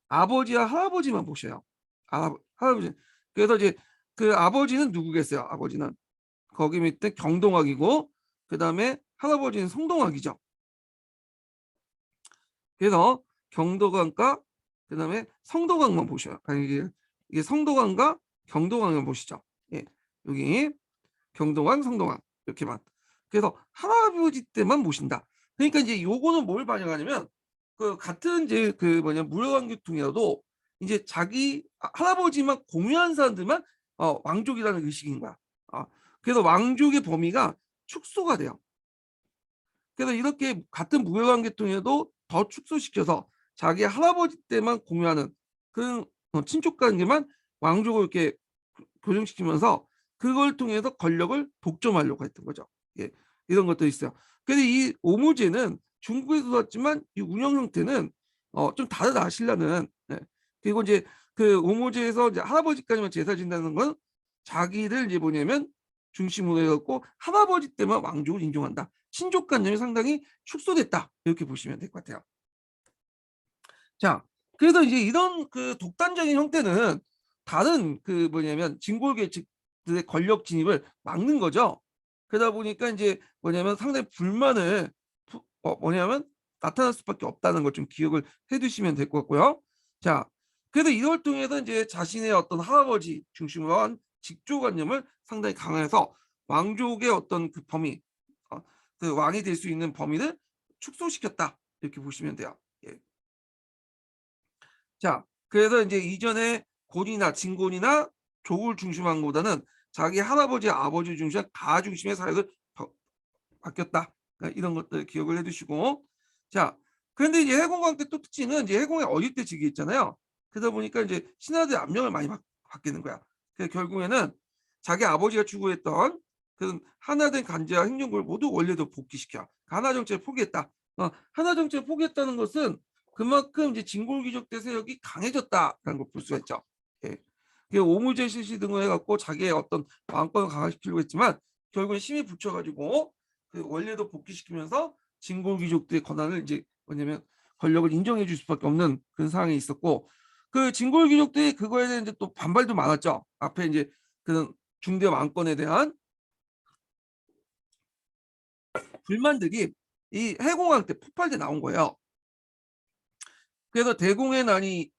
아버지와 할아버지만 모셔요. 할아버지. 그래서 이제 그 아버지는 누구겠어요? 아버지는 거기 밑에 경동학이고 그 다음에 할아버지는 성동학이죠. 그래서 경동학과 그 다음에 성동학만 보셔요. 이게 성동학과 경동학만 보시죠. 예, 여기 경동학, 성동학 이렇게만. 그래서 할아버지 때만 모신다. 그러니까 이제 요거는 뭘 반영하냐면 그 같은 이제 그 뭐냐 무역왕교통이라도 이제 자기 할아버지만 공유한 사람들만 왕족이라는 의식인 거야. 그래서 왕족의 범위가 축소가 돼요. 그래서 이렇게 같은 무역왕계통에도 더 축소시켜서 자기 할아버지 때만 공유하는 그런 친족 관계만 왕족을 이렇게 교정시키면서 그걸 통해서 권력을 독점하려고 했던 거죠. 예, 이런 것도 있어요. 근데 이 오무제는 중국에서 왔지만 이 운영 형태는 좀 다르다 신라는. 예. 그리고 이제 그 오무제에서 이제 할아버지까지만 제사 진다는 건 자기를 이제 뭐냐면 중심으로 해갖고 할아버지 때만 왕족을 인정한다. 친족관념이 상당히 축소됐다. 이렇게 보시면 될 것 같아요. 자, 그래서 이제 이런 그 독단적인 형태는 다른 그 뭐냐면 진골 계층들의 권력 진입을 막는 거죠. 그러다 보니까 이제 뭐냐면 상당히 불만을 뭐냐면 나타날 수밖에 없다는 걸 좀 기억을 해두시면 될 것 같고요. 자, 그래서 이걸 통해서 이제 자신의 어떤 할아버지 중심으로 한 직조관념을 상당히 강화해서 왕족의 어떤 그 범위, 그 왕이 될 수 있는 범위를 축소시켰다 이렇게 보시면 돼요. 예. 자, 그래서 이제 이전에 곤이나 진곤이나 족을 중심한 것보다는 자기 할아버지, 아버지 중심한 가 중심의 사회를 바뀌었다. 그러니까 이런 것들 기억을 해두시고. 자, 그런데 이제 해공광 때 또 특징은 이제 해공에 어릴 때 지기 있잖아요. 그러다 보니까 이제 신하들 압력을 많이 받게 된 거야. 그래서 결국에는 자기 아버지가 추구했던 그 하나된 간제와 행정구를 모두 원래도 복귀시켜. 하나 정책을 포기했다. 하나 정책을 포기했다는 것은 그만큼 이제 진골기족대 세력이 강해졌다라는 걸 볼 수가 있죠. 예. 오무제 실시 등을 해갖고 자기의 어떤 왕권을 강화시키려고 했지만 결국은 힘이 붙여가지고 그 원래도 복귀시키면서 진골귀족들의 권한을 이제 뭐냐면 권력을 인정해 줄 수밖에 없는 그런 상황이 있었고, 그 진골귀족들이 그거에 대한 이제 또 반발도 많았죠. 앞에 이제 그런 중대 왕권에 대한 불만들이 이 해공왕 때 폭발돼 나온 거예요. 그래서 대공의 난이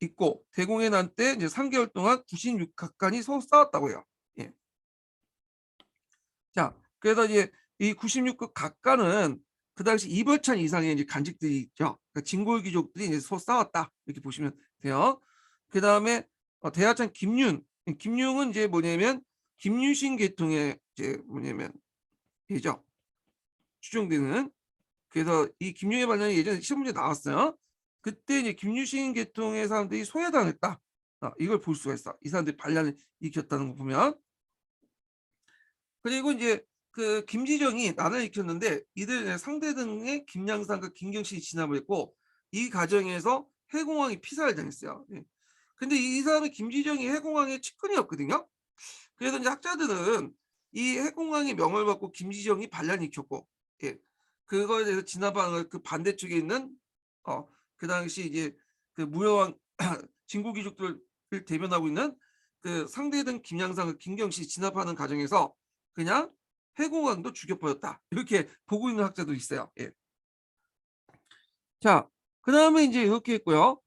있고, 대공의 난 때 이제 3개월 동안 96각간이 서로 싸웠다고 해요. 예. 자, 그래서 이제 이 96급 각간은 그 당시 이벌찬 이상의 이제 간직들이 있죠. 그러니까 진골귀족들이 이제 서로 싸웠다 이렇게 보시면 돼요. 그 다음에 대하찬 김융은 이제 뭐냐면 김유신 계통의 이제 뭐냐면 이죠. 추정되는. 그래서 이 김융의 반란이 예전에 시험 문제 나왔어요. 그때 이제 김유신 계통의 사람들이 소외당했다. 이걸 볼 수가 있어. 이 사람들이 반란을 일으켰다는 거 보면. 그리고 이제 그 김지정이 난을 일으켰는데 이들 상대 등의 김양상과 김경신이 진압을 했고, 이 과정에서 해공왕이 피살을 당했어요. 예. 근데 이 사람이 김지정이 해공왕의 측근이었거든요. 그래서 이제 학자들은 이 해공왕의 명을 받고 김지정이 반란을 일으켰고, 예. 그거에 대해서 진압하는 그 반대쪽에 있는 그 당시 이제 그 무여왕 진국이족들을 대변하고 있는 그 상대등 김양상과 김경신이 진압하는 과정에서 그냥 해공왕도 죽여버렸다. 이렇게 보고 있는 학자도 있어요. 예. 자, 그 다음에 이제 이렇게 있고요.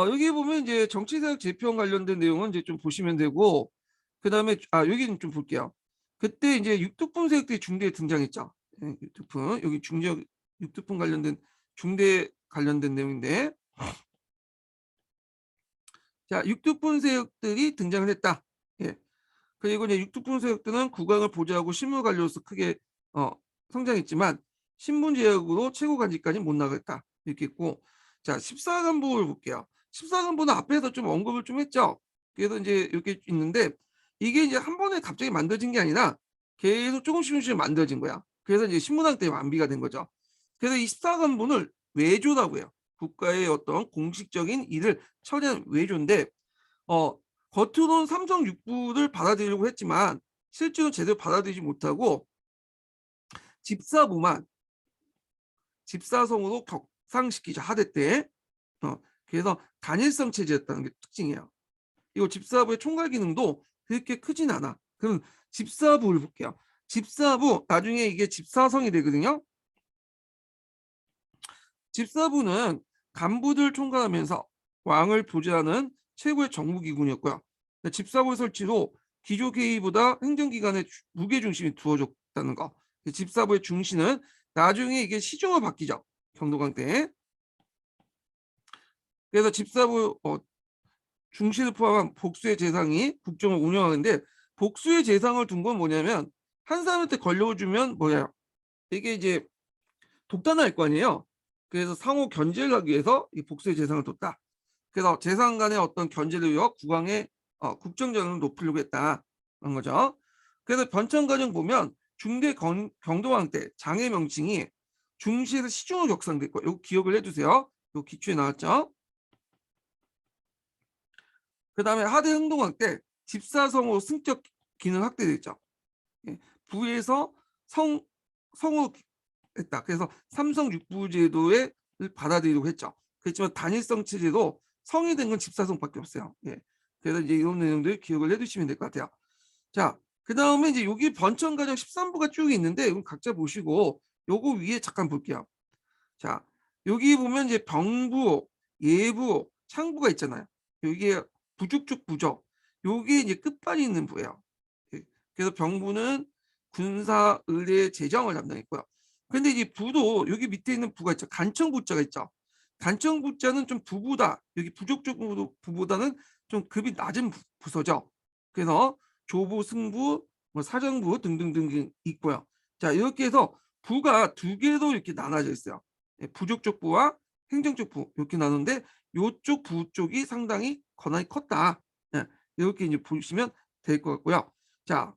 여기 보면 이제 정치사역 재편 관련된 내용은 이제 좀 보시면 되고, 그 다음에 여기는 좀 볼게요. 그때 이제 육두품 세력들이 중대에 등장했죠. 예, 육두품 여기 육두품 관련된 중대 관련된 내용인데, 자, 육두품 세력들이 등장을 했다. 예. 그리고 이제 육두품 세력들은 국왕을 보좌하고 실무 관료로서 크게 어, 성장했지만 신분 제약으로 최고 간직까지 못 나갔다. 이렇게 있고, 자, 14간부를 볼게요. 14간부는 앞에서 좀 언급을 좀 했죠. 그래서 이제 이렇게 있는데 이게 이제 한 번에 갑자기 만들어진 게 아니라 계속 조금씩 만들어진 거야. 그래서 이제 신문학 때 완비가 된 거죠. 그래서 이 14간부를 외조라고 해요. 국가의 어떤 공식적인 일을 처리하는 외조인데 겉으로는 삼성 육부를 받아들이려고 했지만 실제로 제대로 받아들이지 못하고 집사부만 집사성으로 격상시키죠. 하대 때. 그래서 단일성 체제였다는 게 특징이에요. 이거 집사부의 총괄 기능도 그렇게 크진 않아. 그럼 집사부를 볼게요. 집사부 나중에 이게 집사성이 되거든요. 집사부는 간부들 총괄하면서 왕을 보좌하는 최고의 정부기관이었고요. 집사부 설치로 기조개의보다 행정기관의 무게중심이 두어졌다는 거. 집사부의 중시는 나중에 이게 시정을 바뀌죠. 경도강 때. 그래서 집사부 중시를 포함한 복수의 재상이 국정을 운영하는데, 복수의 재상을 둔 건 뭐냐면 한 사람한테 권력을 주면 뭐예요? 이게 이제 독단할 거 아니에요. 그래서 상호 견제를 하기 위해서 이 복수의 재상을 뒀다. 그래서 재상 간의 어떤 견제를 위해 국왕의 국정전을 높이려고 했다는 거죠. 그래서 변천 과정 보면 중대 경도왕 때 장애 명칭이 중시에서 시중으로 격상됐고, 이거 기억을 해두세요. 이거 기초에 나왔죠. 그 다음에 하대 흥동왕 때 집사성으로 승적 기능 확대됐죠. 예, 부에서 성으로 했다. 그래서 삼성 육부제도에 받아들이려고 했죠. 그렇지만 단일성 체제도 성이 된 건 집사성밖에 없어요. 예. 그래서 이제 이런 내용들 기억을 해두시면 될 것 같아요. 자, 그 다음에 이제 여기 번천 과정 13부가 쭉 있는데 이건 각자 보시고 요거 위에 잠깐 볼게요. 자, 여기 보면 이제 병부, 예부, 창부가 있잖아요. 여기에 부죽죽 부죠. 요게 이제 끝발이 있는 부예요. 예. 그래서 병부는 군사, 의례, 재정을 담당했고요. 근데 이 부도 여기 밑에 있는 부가 있죠. 간청부자가 있죠. 간청부자는 좀 부보다 여기 부족적 부보다는 좀 급이 낮은 부서죠. 그래서 조부, 승부, 뭐 사정부 등등등 있고요. 자, 이렇게 해서 부가 두 개로 이렇게 나눠져 있어요. 예, 부족적 부와 행정적 부 이렇게 나누는데 요쪽 부 쪽이 상당히 권한이 컸다. 예, 이렇게 이제 보시면 될 것 같고요. 자,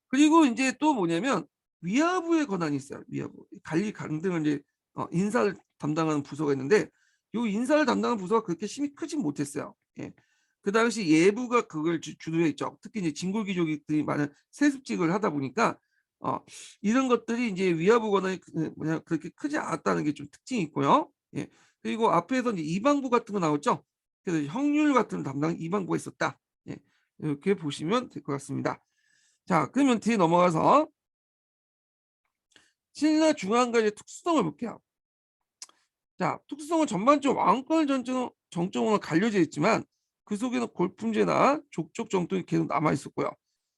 그리고 이제 또 뭐냐면 위화부의 권한이 있어요. 위화부. 관리 강등을 이제 인사를 담당하는 부서가 있는데 요 인사를 담당하는 부서가 그렇게 힘이 크진 못했어요. 예. 그 당시 예부가 그걸 주도했죠. 특히 이제 진골기족들이 많은 세습직을 하다 보니까 어, 이런 것들이 이제 위화부 권한이 뭐냐 그렇게 크지 않았다는 게 좀 특징이 있고요. 예. 그리고 앞에서 이제 이방부 같은 거 나왔죠. 그래서 형률 같은 담당 이방부가 있었다. 예. 이렇게 보시면 될 것 같습니다. 자, 그러면 뒤에 넘어가서 신라 중앙관의 특수성을 볼게요. 자, 특수성은 전반적으로 왕권 정정으로 갈려져 있지만 그 속에는 골품제나 족족 정통이 계속 남아 있었고요.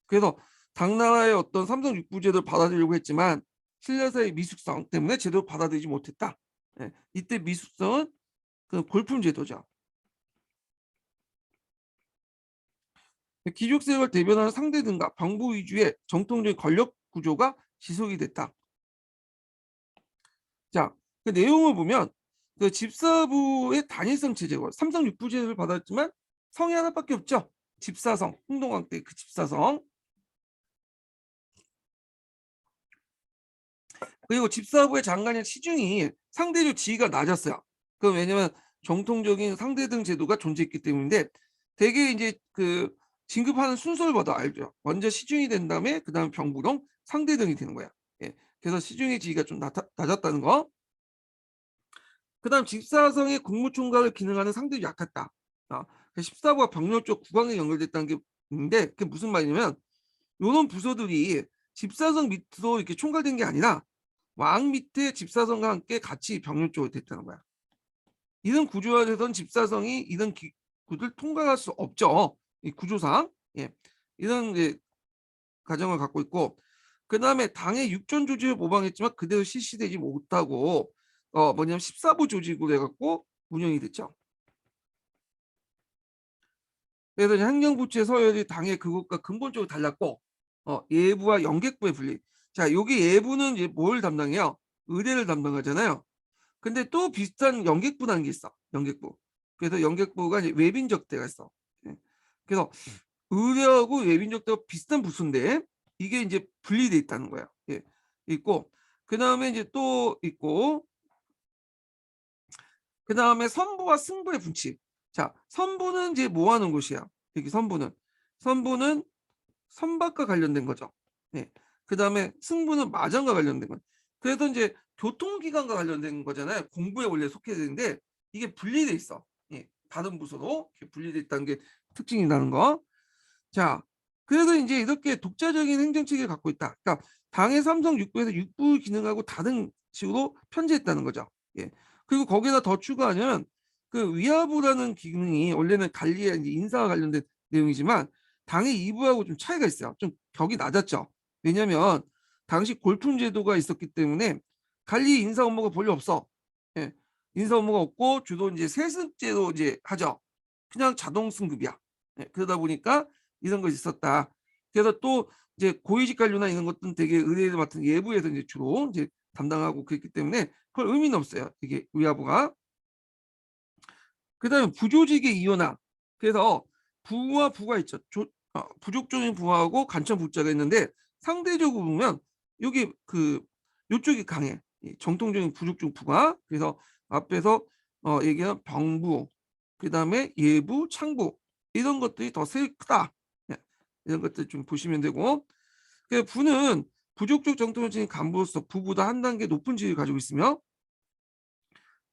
그래서 당나라의 어떤 삼성 육부제도를 받아들이려고 했지만 신라사의 미숙성 때문에 제대로 받아들이지 못했다. 예, 이때 미숙성은 그 골품제도죠. 귀족세력을 대변하는 상대 등과 방부 위주의 정통적인 권력 구조가 지속이 됐다. 자, 그 내용을 보면 그 집사부의 단일성 체제고 삼성 육부제를 받았지만 성이 하나밖에 없죠. 집사성, 홍동왕 때 그 집사성. 그리고 집사부의 장관의 시중이 상대적 지위가 낮았어요. 그 왜냐면 정통적인 상대등 제도가 존재했기 때문인데 대개 이제 그 진급하는 순서를 봐도 알죠. 먼저 시중이 된 다음에 그다음 병부동, 상대등이 되는 거야. 예. 그래서 시중의 지위가 좀 낮았다는 거. 그다음 집사성의 국무총괄을 기능하는 상대도 약했다. 14부가 병력적 국왕에 연결됐다는 게 있는데 그게 무슨 말이냐면 이런 부서들이 집사성 밑으로 이렇게 총괄된 게 아니라 왕 밑에 집사성과 함께 같이 병력적으로 됐다는 거야. 이런 구조화되던 집사성이 이런 기구를 통과할 수 없죠. 이 구조상. 예. 이런 이제 가정을 갖고 있고 그 다음에 당의 육전 조직을 모방했지만 그대로 실시되지 못하고 뭐냐면 14부 조직으로 해갖고 운영이 됐죠. 그래서 행정부처의 서열이 당의 그것과 근본적으로 달랐고 예부와 영객부의 분리. 자, 여기 예부는 이제 뭘 담당해요? 의대를 담당하잖아요. 근데 또 비슷한 영객부라는 게 있어. 영객부. 그래서 영객부가 이제 외빈적대가 있어. 예. 그래서 의대하고 외빈적대가 비슷한 부서인데 이게 이제 분리돼 있다는 거예요. 예. 있고 그 다음에 이제 또 있고 그 다음에 선부와 승부의 분치. 자, 선부는 이제 뭐 하는 곳이야? 여기 선부는 선박과 관련된 거죠. 네. 그 다음에 승부는 마장과 관련된 거. 그래서 이제 교통기관과 관련된 거잖아요. 공부에 원래 속해 되는데 이게 분리돼 있어. 예. 다른 부서로 분리돼 있다는 게 특징이라는 거. 자, 그래서 이제 이렇게 독자적인 행정체계를 갖고 있다. 그러니까 당의 삼성 육부에서 육부 기능하고 다른 식으로 편제했다는 거죠. 예. 그리고 거기다 더 추가하면 그 위화부라는 기능이 원래는 관리에 이제 인사와 관련된 내용이지만 당의 이부하고 좀 차이가 있어요. 좀 격이 낮았죠. 왜냐하면 당시 골품 제도가 있었기 때문에 관리 인사 업무가 별로 없어. 예. 인사 업무가 없고 주로 이제 세습제로 이제 하죠. 그냥 자동 승급이야. 예. 그러다 보니까 이런 것이 있었다. 그래서 또 이제 고위직 관료나 이런 것들은 되게 의뢰를 맡은 예부에서 이제 주로 이제 담당하고 그랬기 때문에 그걸 의미는 없어요. 이게 위화부가. 그다음에 부조직의 이원화. 그래서 부와 부가 있죠. 부족적인 부하고 간첩 부자가 있는데 상대적으로 보면 여기 그 요쪽이 강해. 정통적인 부족적 부가. 그래서 앞에서 얘기한 병부, 그다음에 예부, 창부 이런 것들이 더 크다. 예, 이런 것들 좀 보시면 되고. 그 부는 부족적 정통적인 간부로서 부보다 한 단계 높은 지위를 가지고 있으며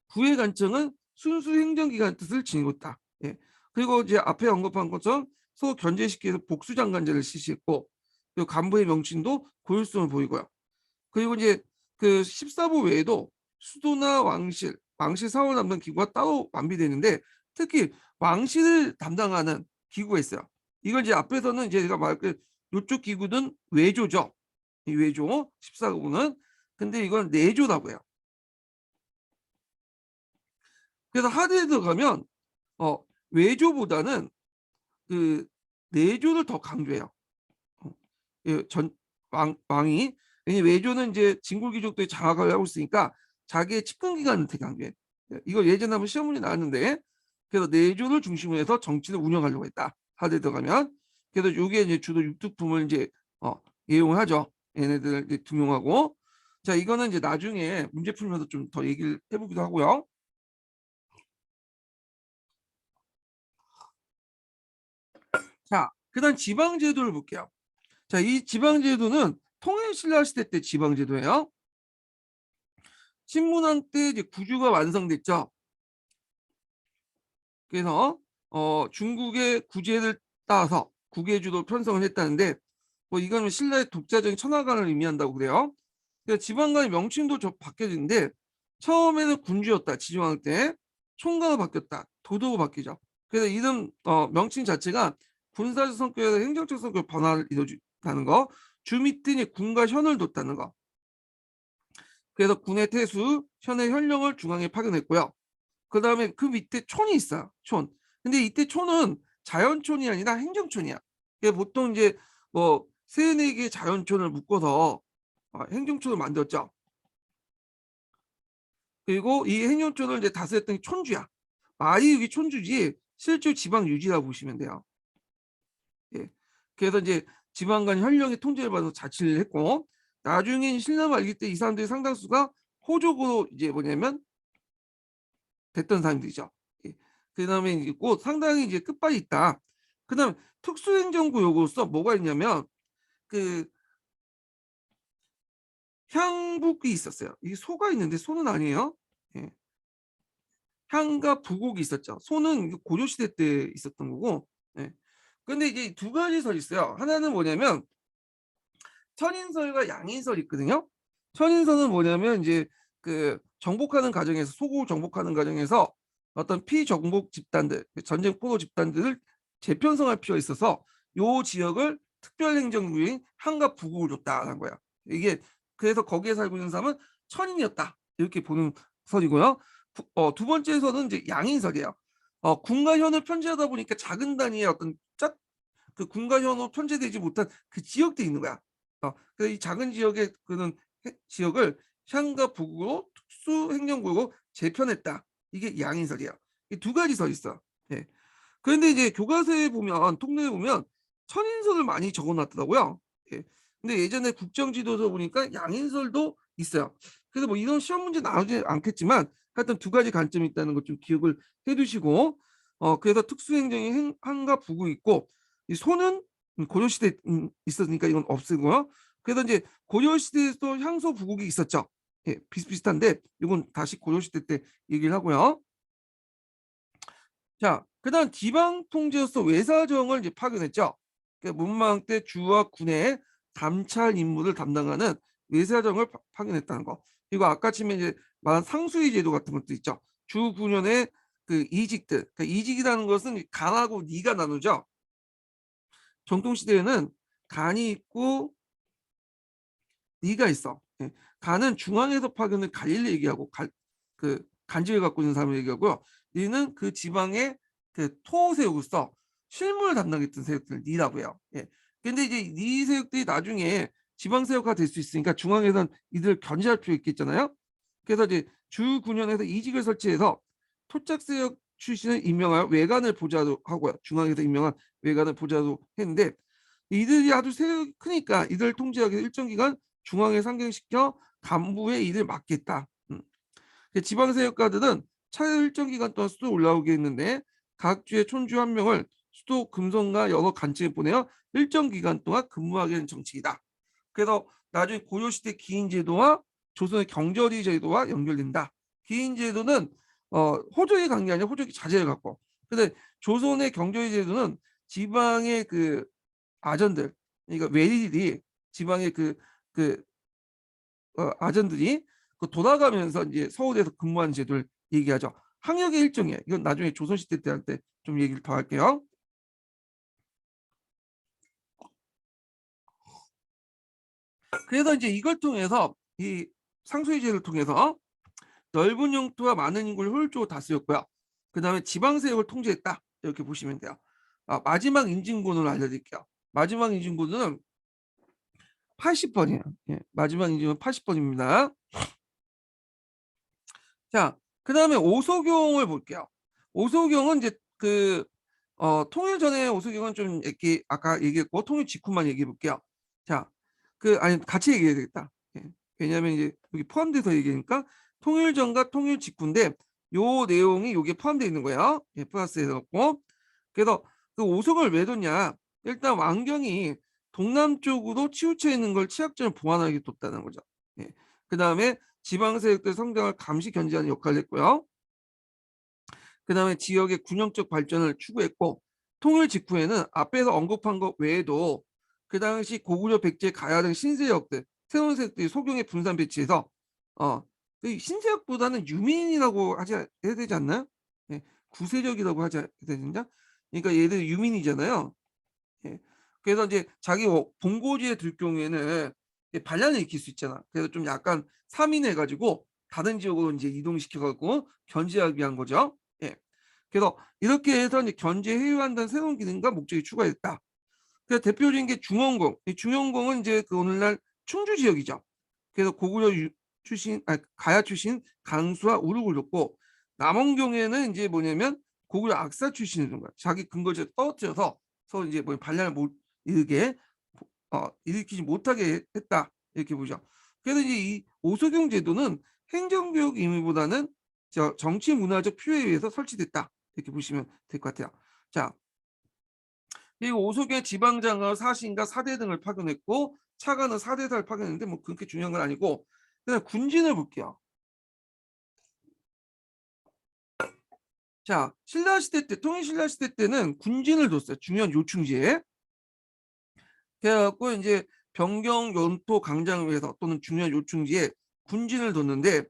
부의 관청은 순수 행정기관 뜻을 지니고 있다. 예. 그리고 이제 앞에 언급한 것처럼 소 견제시키에서 복수장관제를 실시했고 그리고 간부의 명칭도 고율성을 보이고요. 그리고 이제 그 14부 외에도 수도나 왕실 사원 담당 기구가 따로 완비되는데 특히 왕실을 담당하는 기구가 있어요. 이걸 이제 앞에서는 이제 제가 말한 이쪽 기구는 외조죠. 이 외조 14부는 근데 이건 내조라고 해요. 그래서 하드에 들어가면 외조보다는 그 내조를 더 강조해요. 예, 왕이 왜냐면 외조는 이제 진골귀족들이 장악을 하고 있으니까 자기의 집권 기간을 되게 강조해. 이거 예전에 한번 시험 문제 나왔는데 그래서 내조를 중심으로 해서 정치를 운영하려고 했다. 하대 들어가면 그래서 이게 이제 주로 육두품을 이제 이용을 하죠. 얘네들 이제 등용하고 자 이거는 이제 나중에 문제 풀면서 좀 더 얘기를 해보기도 하고요. 자 그다음 지방제도를 볼게요. 자 이 지방제도는 통일신라 시대 때 지방제도예요. 신문왕 때 이제 구주가 완성됐죠. 그래서 중국의 구제를 따라서 국외주도 편성을 했다는데 뭐 이거는 신라의 독자적인 천하관을 의미한다고 그래요. 그래서 지방간의 명칭도 바뀌어지는데 처음에는 군주였다 지중왕 때 총괄로 바뀌었다 도도로 바뀌죠. 그래서 이름 명칭 자체가 군사적 성격에서 행정적 성격 변화를 이루어준다는 거, 주 밑에 군과 현을 뒀다는 거. 그래서 군의 태수, 현의 현령을 중앙에 파견했고요. 그 다음에 그 밑에 촌이 있어요. 촌. 근데 이때 촌은 자연촌이 아니라 행정촌이야. 보통 이제 뭐 세네 개의 자연촌을 묶어서 행정촌을 만들었죠. 그리고 이 행정촌을 이제 다스렸던 게 촌주야. 말이 여기 촌주지 실제 지방 유지라고 보시면 돼요. 예. 그래서 이제 지방 간 현령의 통제를 받아서 자치를 했고 나중에 신라 말기 때 이 사람들의 상당수가 호족으로 이제 뭐냐면 됐던 사람들이죠. 예. 그다음에 이제 꼭 상당히 이제 끝발이 있다. 그다음 특수행정구역으로서 뭐가 있냐면 그 향북이 있었어요. 이 소가 있는데 소는 아니에요. 예. 향과 부곡이 있었죠. 소는 고려시대 때 있었던 거고. 예. 근데 이제 두 가지 설이 있어요. 하나는 뭐냐면 천인설과 양인설이 있거든요. 천인설은 뭐냐면 이제 그 정복하는 과정에서 소국을 정복하는 과정에서 어떤 피정복 집단들, 전쟁 포로 집단들을 재편성할 필요가 있어서 요 지역을 특별행정구역인 한가 부국을 줬다라는 거야. 이게 그래서 거기에 살고 있는 사람은 천인이었다 이렇게 보는 설이고요. 두 번째에서는 이제 양인설이에요. 군과 현을 편제하다 보니까 작은 단위의 어떤 그 군과 현으로 편제되지 못한 그 지역들이 있는 거야. 그래서 이 작은 지역의 그는 지역을 향과 북으로 특수행정구역으로 재편했다. 이게 양인설이야. 이 두 가지 서 있어. 예. 그런데 이제 교과서에 보면 통례에 보면 천인설을 많이 적어놨더라고요. 예. 근데 예전에 국정지도서 보니까 양인설도 있어요. 그래서 뭐 이런 시험 문제 나오지 않겠지만 하여튼 두 가지 관점이 있다는 것 좀 기억을 해두시고 그래서 특수행정이 한과 북이 있고 이 소는 고려시대에 있었으니까 이건 없애고요. 그래서 이제 고려시대에도 향소 부국이 있었죠. 예, 비슷비슷한데 이건 다시 고려시대 때 얘기를 하고요. 자, 그다음 지방 통제로서 외사정을 이제 파견했죠. 문망 때 주와 군의 감찰 임무를 담당하는 외사정을 파견했다는 거. 그리고 아까 치면 이제 말한 상수위 제도 같은 것도 있죠. 주 9년의 그 이직들. 그러니까 이직이라는 것은 간하고 니가 나누죠. 정통 시대에는 간이 있고 니가 있어. 예. 간은 중앙에서 파견을 관리를 얘기하고 그 간직을 갖고 있는 사람을 얘기하고요. 니는 그 지방의 그 토세우로서 실무를 담당했던 세력들 니라고 해요. 예. 근데 이제 니 세력들이 나중에 지방 세력화 될 수 있으니까 중앙에선 이들 견제할 필요 있겠잖아요. 그래서 이제 주 9년에서 이직을 설치해서 토착 세력 출신을 임명하여 외관을 보좌로 하고요. 중앙에서 임명한 외관을 보좌로 했는데 이들이 아주 세력이 크니까 이들을 통제하기 위해서 일정 기간 중앙에 상경시켜 간부의 일을 맡겠다. 지방 세력가들은 차례 일정 기간 동안 수도 올라오게 했는데 각 주의 촌주 한 명을 수도 금성과 여러 간청에 보내어 일정 기간 동안 근무하게 된 정책이다. 그래서 나중에 고려시대 기인제도와 조선의 경절이 제도와 연결된다. 기인제도는 호족이 간 게 아니라 호족이 자제를 갖고. 근데 조선의 경절이 제도는 지방의 그 아전들, 그러니까 외리들이 지방의 그 아전들이 그 돌아가면서 이제 서울에서 근무하는 제도를 얘기하죠. 학력의 일종이에요. 이건 나중에 조선시대 때 할 때 좀 얘기를 더 할게요. 그래서 이제 이걸 통해서 이 상수의제를 통해서 넓은 영토와 많은 인구를 효율적으로 다스렸고요. 그 다음에 지방세력을 통제했다. 이렇게 보시면 돼요. 마지막 인증군을 알려드릴게요. 마지막 인증군은 80번이에요. 예, 마지막 인증은 80번입니다. 자, 그다음에 오소경을 볼게요. 오소경은 이제 통일 전에 오소경은 좀 이렇게 아까 얘기했고 통일 직후만 얘기해 볼게요. 자, 아니 같이 얘기해야 되겠다. 예. 왜냐하면 이제 여기 포함돼서 얘기하니까 통일 전과 통일 직후인데 요 내용이 여기에 포함되어 있는 거예요. 예, 플러스해서 넣고. 그래서 그 오소경을 왜 뒀냐? 일단 왕경이 동남쪽으로 치우쳐 있는 걸 치약전을 보완하게 뒀다는 거죠. 예. 그다음에 지방 세력들 성장을 감시 견제하는 역할을 했고요. 그다음에 지역의 군영적 발전을 추구했고 통일 직후에는 앞에서 언급한 것 외에도 그 당시 고구려, 백제, 가야 등 신세력들, 새로운 세력들이 소경에 분산 배치해서 신세력보다는 유민이라고 해야 되지 않나요? 네, 구세력이라고 하지 되느냐? 그러니까 얘들 유민이잖아요. 예. 그래서 이제 자기 본고지에 들 경우에는 반란을 일으킬 수 있잖아. 그래서 좀 약간 사민해가지고 다른 지역으로 이제 이동시켜갖고 견제하기 위한 거죠. 예. 그래서 이렇게 해서 이제 견제 해유한다는 새로운 기능과 목적이 추가됐다. 그래서 대표적인 게 중원공. 이 중원공은 이제 그 오늘날 충주 지역이죠. 그래서 고구려 출신, 가야 출신 강수와 우르를 뒀고 남원경에는 이제 뭐냐면 고구려 악사 출신을 둔 거야. 자기 근거지를 떨어뜨려서 서로 이제 뭐 반란을 못 일으게 일으키지 못하게 했다 이렇게 보죠. 그래서 이제 이 오소경 제도는 행정교육 의무보다는 정치 문화적 필요에 의해서 설치됐다 이렇게 보시면 될 것 같아요. 자, 그리고 오소경의 지방장과 사신과 사대 등을 파견했고 차관은 사대사를 파견했는데 뭐 그렇게 중요한 건 아니고 그다음 군진을 볼게요. 자, 신라시대 때 통일신라시대 때는 군진을 뒀어요. 중요한 요충지에. 그래갖고 이제 변경 연토 강장을 위해서 또는 중요한 요충지에 군진을 뒀는데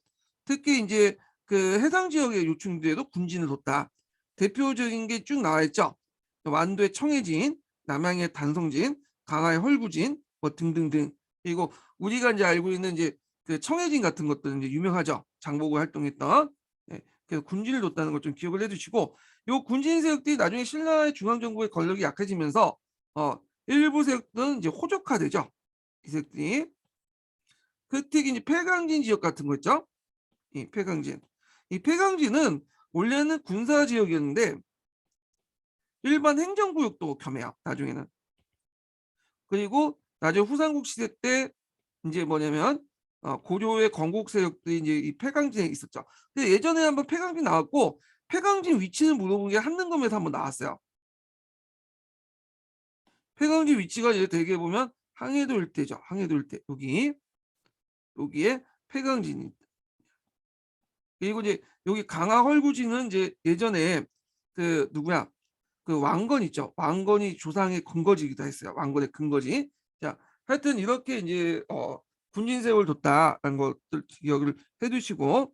특히 이제 그 해당 지역의 요충지에도 군진을 뒀다. 대표적인 게 쭉 나와 있죠. 완도의 청해진, 남양의 단성진, 강화의 헐구진 뭐 등등등. 그리고 우리가 이제 알고 있는 이제 그 청해진 같은 것들은 이제 유명하죠. 장보고 활동했던. 예, 그래서 군진을 뒀다는 걸 좀 기억을 해두시고 요 군진 세력들이 나중에 신라의 중앙정부의 권력이 약해지면서 일부 세력들은 이제 호적화되죠. 이 세력들이. 특히 이제 폐강진 지역 같은 거 있죠. 이 폐강진. 이 폐강진은 원래는 군사 지역이었는데 일반 행정구역도 겸해요. 나중에는. 그리고 나중에 후삼국 시대 때 이제 뭐냐면 고려의 건국 세력들이 이제 이 폐강진에 있었죠. 근데 예전에 한번 폐강진 나왔고 폐강진 위치를 물어본 게 한능검에서 한번 나왔어요. 폐강진 위치가 이제 되게 보면 항해도 일대죠. 항해도 일대 여기에 폐강진이 그리고 이제 여기 강화 헐구지는 이제 예전에 그 누구야 그 왕건 있죠. 왕건이 조상의 근거지이기도 했어요. 왕건의 근거지. 자, 하여튼 이렇게 이제 군진 세월 뒀다라는 것들 기억을 해두시고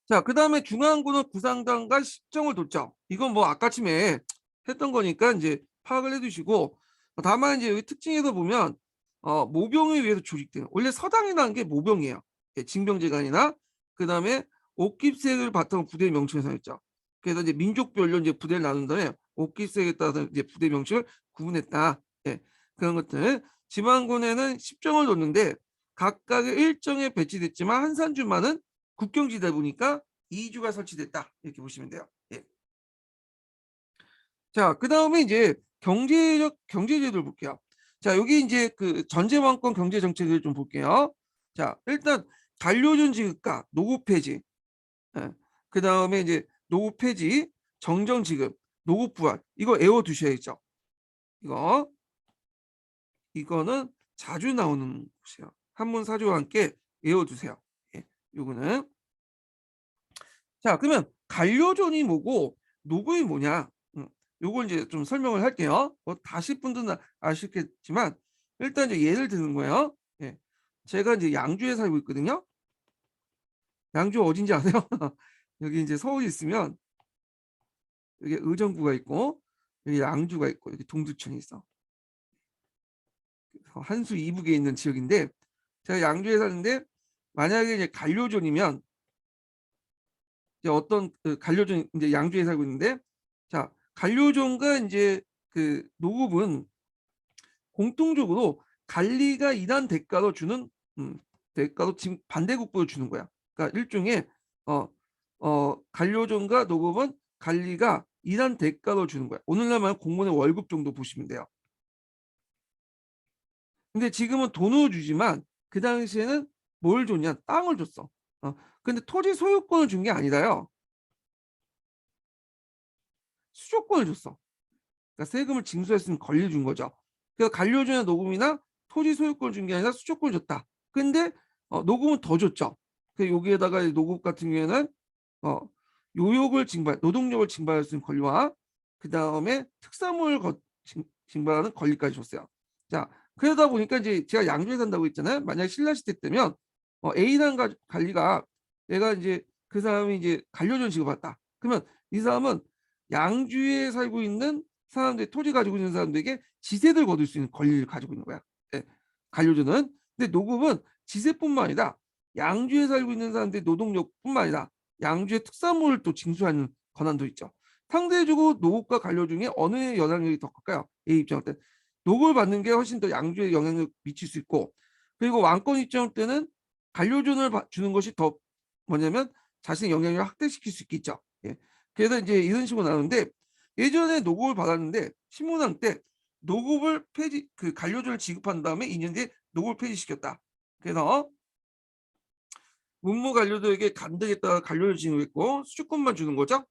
자, 그 다음에 중앙군은 구상당과 십정을 뒀죠. 이건 뭐 아까쯤에 했던 거니까 이제 파악을 해두시고 다만 이제 여기 특징에서 보면 모병에 의해서 조직되는 원래 서당이라는 게 모병이에요. 예, 징병제간이나 그 다음에 옷깃색을 바탕으로 부대 명칭을 정했죠. 그래서 이제 민족별로 이제 부대를 나눈 다음에 옷깃색에 따라서 이제 부대 명칭을 구분했다. 예, 그런 것들. 지방군에는 십정을 뒀는데 각각의 일정에 배치됐지만 한산주만은 국경지다 보니까 2주가 설치됐다 이렇게 보시면 돼요. 예. 자, 그 다음에 이제 경제제도를 볼게요. 자, 여기 이제 그 전제왕권 경제 정책을 좀 볼게요. 자, 일단 단료전 지급과 노후 폐지, 예. 그 다음에 이제 노후 폐지, 정정 지급, 노후 부활 이거 외워 두셔야죠. 이거는 자주 나오는 곳이에요. 한문 사조와 함께 외워 두세요. 예. 요거는 자, 그러면 간료존이 뭐고 노구이 뭐냐? 요걸 이제 좀 설명을 할게요. 다시 분들은 아시겠지만 일단 이제 예를 드는 거예요. 예. 제가 이제 양주에 살고 있거든요. 양주 어딘지 아세요? 여기 이제 서울에 있으면 여기 의정부가 있고 여기 양주가 있고 여기 동두천이 있어. 한수 이북에 있는 지역인데 제가 양주에 사는데 만약에 이제 간료존이면 이제 어떤 그 간료존 이제 양주에 살고 있는데 자 간료존과 이제 그 노급은 공통적으로 관리가 일한 대가로 주는 대가로 지금 반대급부를 주는 거야. 그러니까 일종의 어, 관료존과 노급은 관리가 일한 대가로 주는 거야. 오늘날 말하면 공무원의 월급 정도 보시면 돼요. 근데 지금은 돈을 주지만 그 당시에는 뭘 줬냐? 땅을 줬어. 근데 토지 소유권을 준 게 아니라요. 수조권을 줬어. 그러니까 세금을 징수할 수 있는 권리를 준 거죠. 그래서 관료존이나 노금이나 토지 소유권을 준 게 아니라 수조권을 줬다. 근데 노금은 더 줬죠. 그 여기에다가 노급 같은 경우에는 어, 요역을 징발, 노동력을 징발할 수 있는 권리와 그 다음에 특사물을 징발하는 권리까지 줬어요. 자, 그러다 보니까 이제 제가 양주에 산다고 했잖아요. 만약 신라시대 때면 A라는 관리가 내가 이제 그 사람이 이제 관료존 지급받다. 그러면 이 사람은 양주에 살고 있는 사람들, 토지 가지고 있는 사람들에게 지세를 거둘 수 있는 권리를 가지고 있는 거야. 예, 관료존은. 근데 노급은 지세뿐만 아니라 양주에 살고 있는 사람들의 노동력뿐만 아니라 양주의 특산물을 또 징수하는 권한도 있죠. 상대적으로 노급과 관료 중에 어느 영향력이 더 클까요? A 입장할 때 노급을 받는 게 훨씬 더 양주에 영향을 미칠 수 있고, 그리고 왕권 입장할 때는 관료존을 주는 것이 더 뭐냐면 자신의 영향력을 확대시킬 수 있겠죠. 예. 그래서 이제 이런 식으로 나오는데, 예전에 노급을 받았는데 신문왕 때 노급을 폐지, 그 관료존을 지급한 다음에 2년 뒤에 노급을 폐지시켰다. 그래서 문무 관료들에게 간등했다가 관료를 지급했고 수주권만 주는 거죠.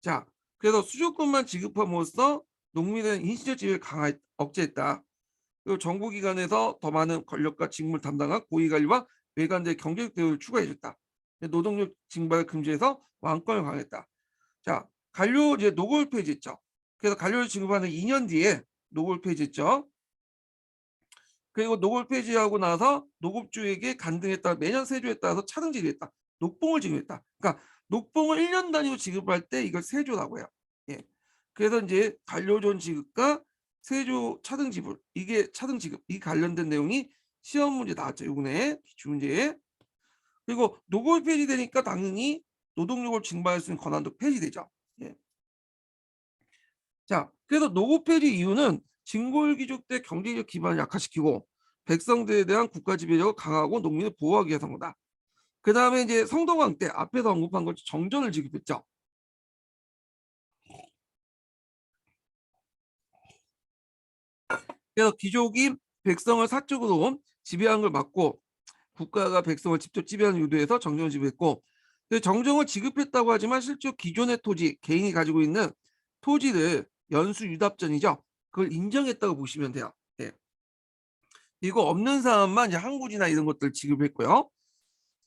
자, 그래서 수주권만 지급함으로써 농민의 인신적 지위를 억제했다. 그리고 정부기관에서 더 많은 권력과 직무를 담당한 고위관리와 외관들의 경제적 대우를 추가해줬다. 노동력 징발 금지해서 왕권을 강했다. 자, 관료 이제 노골 폐지했죠. 그래서 관료를 지급하는 2년 뒤에 노골 폐지했죠. 그리고 노골 폐지하고 나서 노급주에게 간등했다. 매년 세조에 따라서 차등 지급했다. 녹봉을 지급했다. 그러니까 녹봉을 1년 단위로 지급할 때 이걸 세조라고 해요. 예. 그래서 이제 관료존 지급과 세조 차등 지불, 이게 차등 지급, 이 관련된 내용이 시험 문제 나왔죠. 요번에 기출문제에. 그리고 노골 폐지되니까 당연히 노동력을 증발할 수 있는 권한도 폐지되죠. 예. 자, 그래서 노고 폐지 이유는 진골귀족 때 경제적 기반을 약화시키고 백성들에 대한 국가 지배력을 강화하고 농민을 보호하기 위해서인 거다. 그 다음에 이제 성동왕 때 앞에서 언급한 것 정전을 지급했죠. 그래서 귀족이 백성을 사적으로 지배하는 걸 막고 국가가 백성을 직접 지배하는 유도에서 정정을 지급했고, 정정을 지급했다고 하지만 실제 기존의 토지, 개인이 가지고 있는 토지를 연수 유답전이죠. 그걸 인정했다고 보시면 돼요. 네. 이거 없는 사람만 이제 항구지나 이런 것들 지급했고요.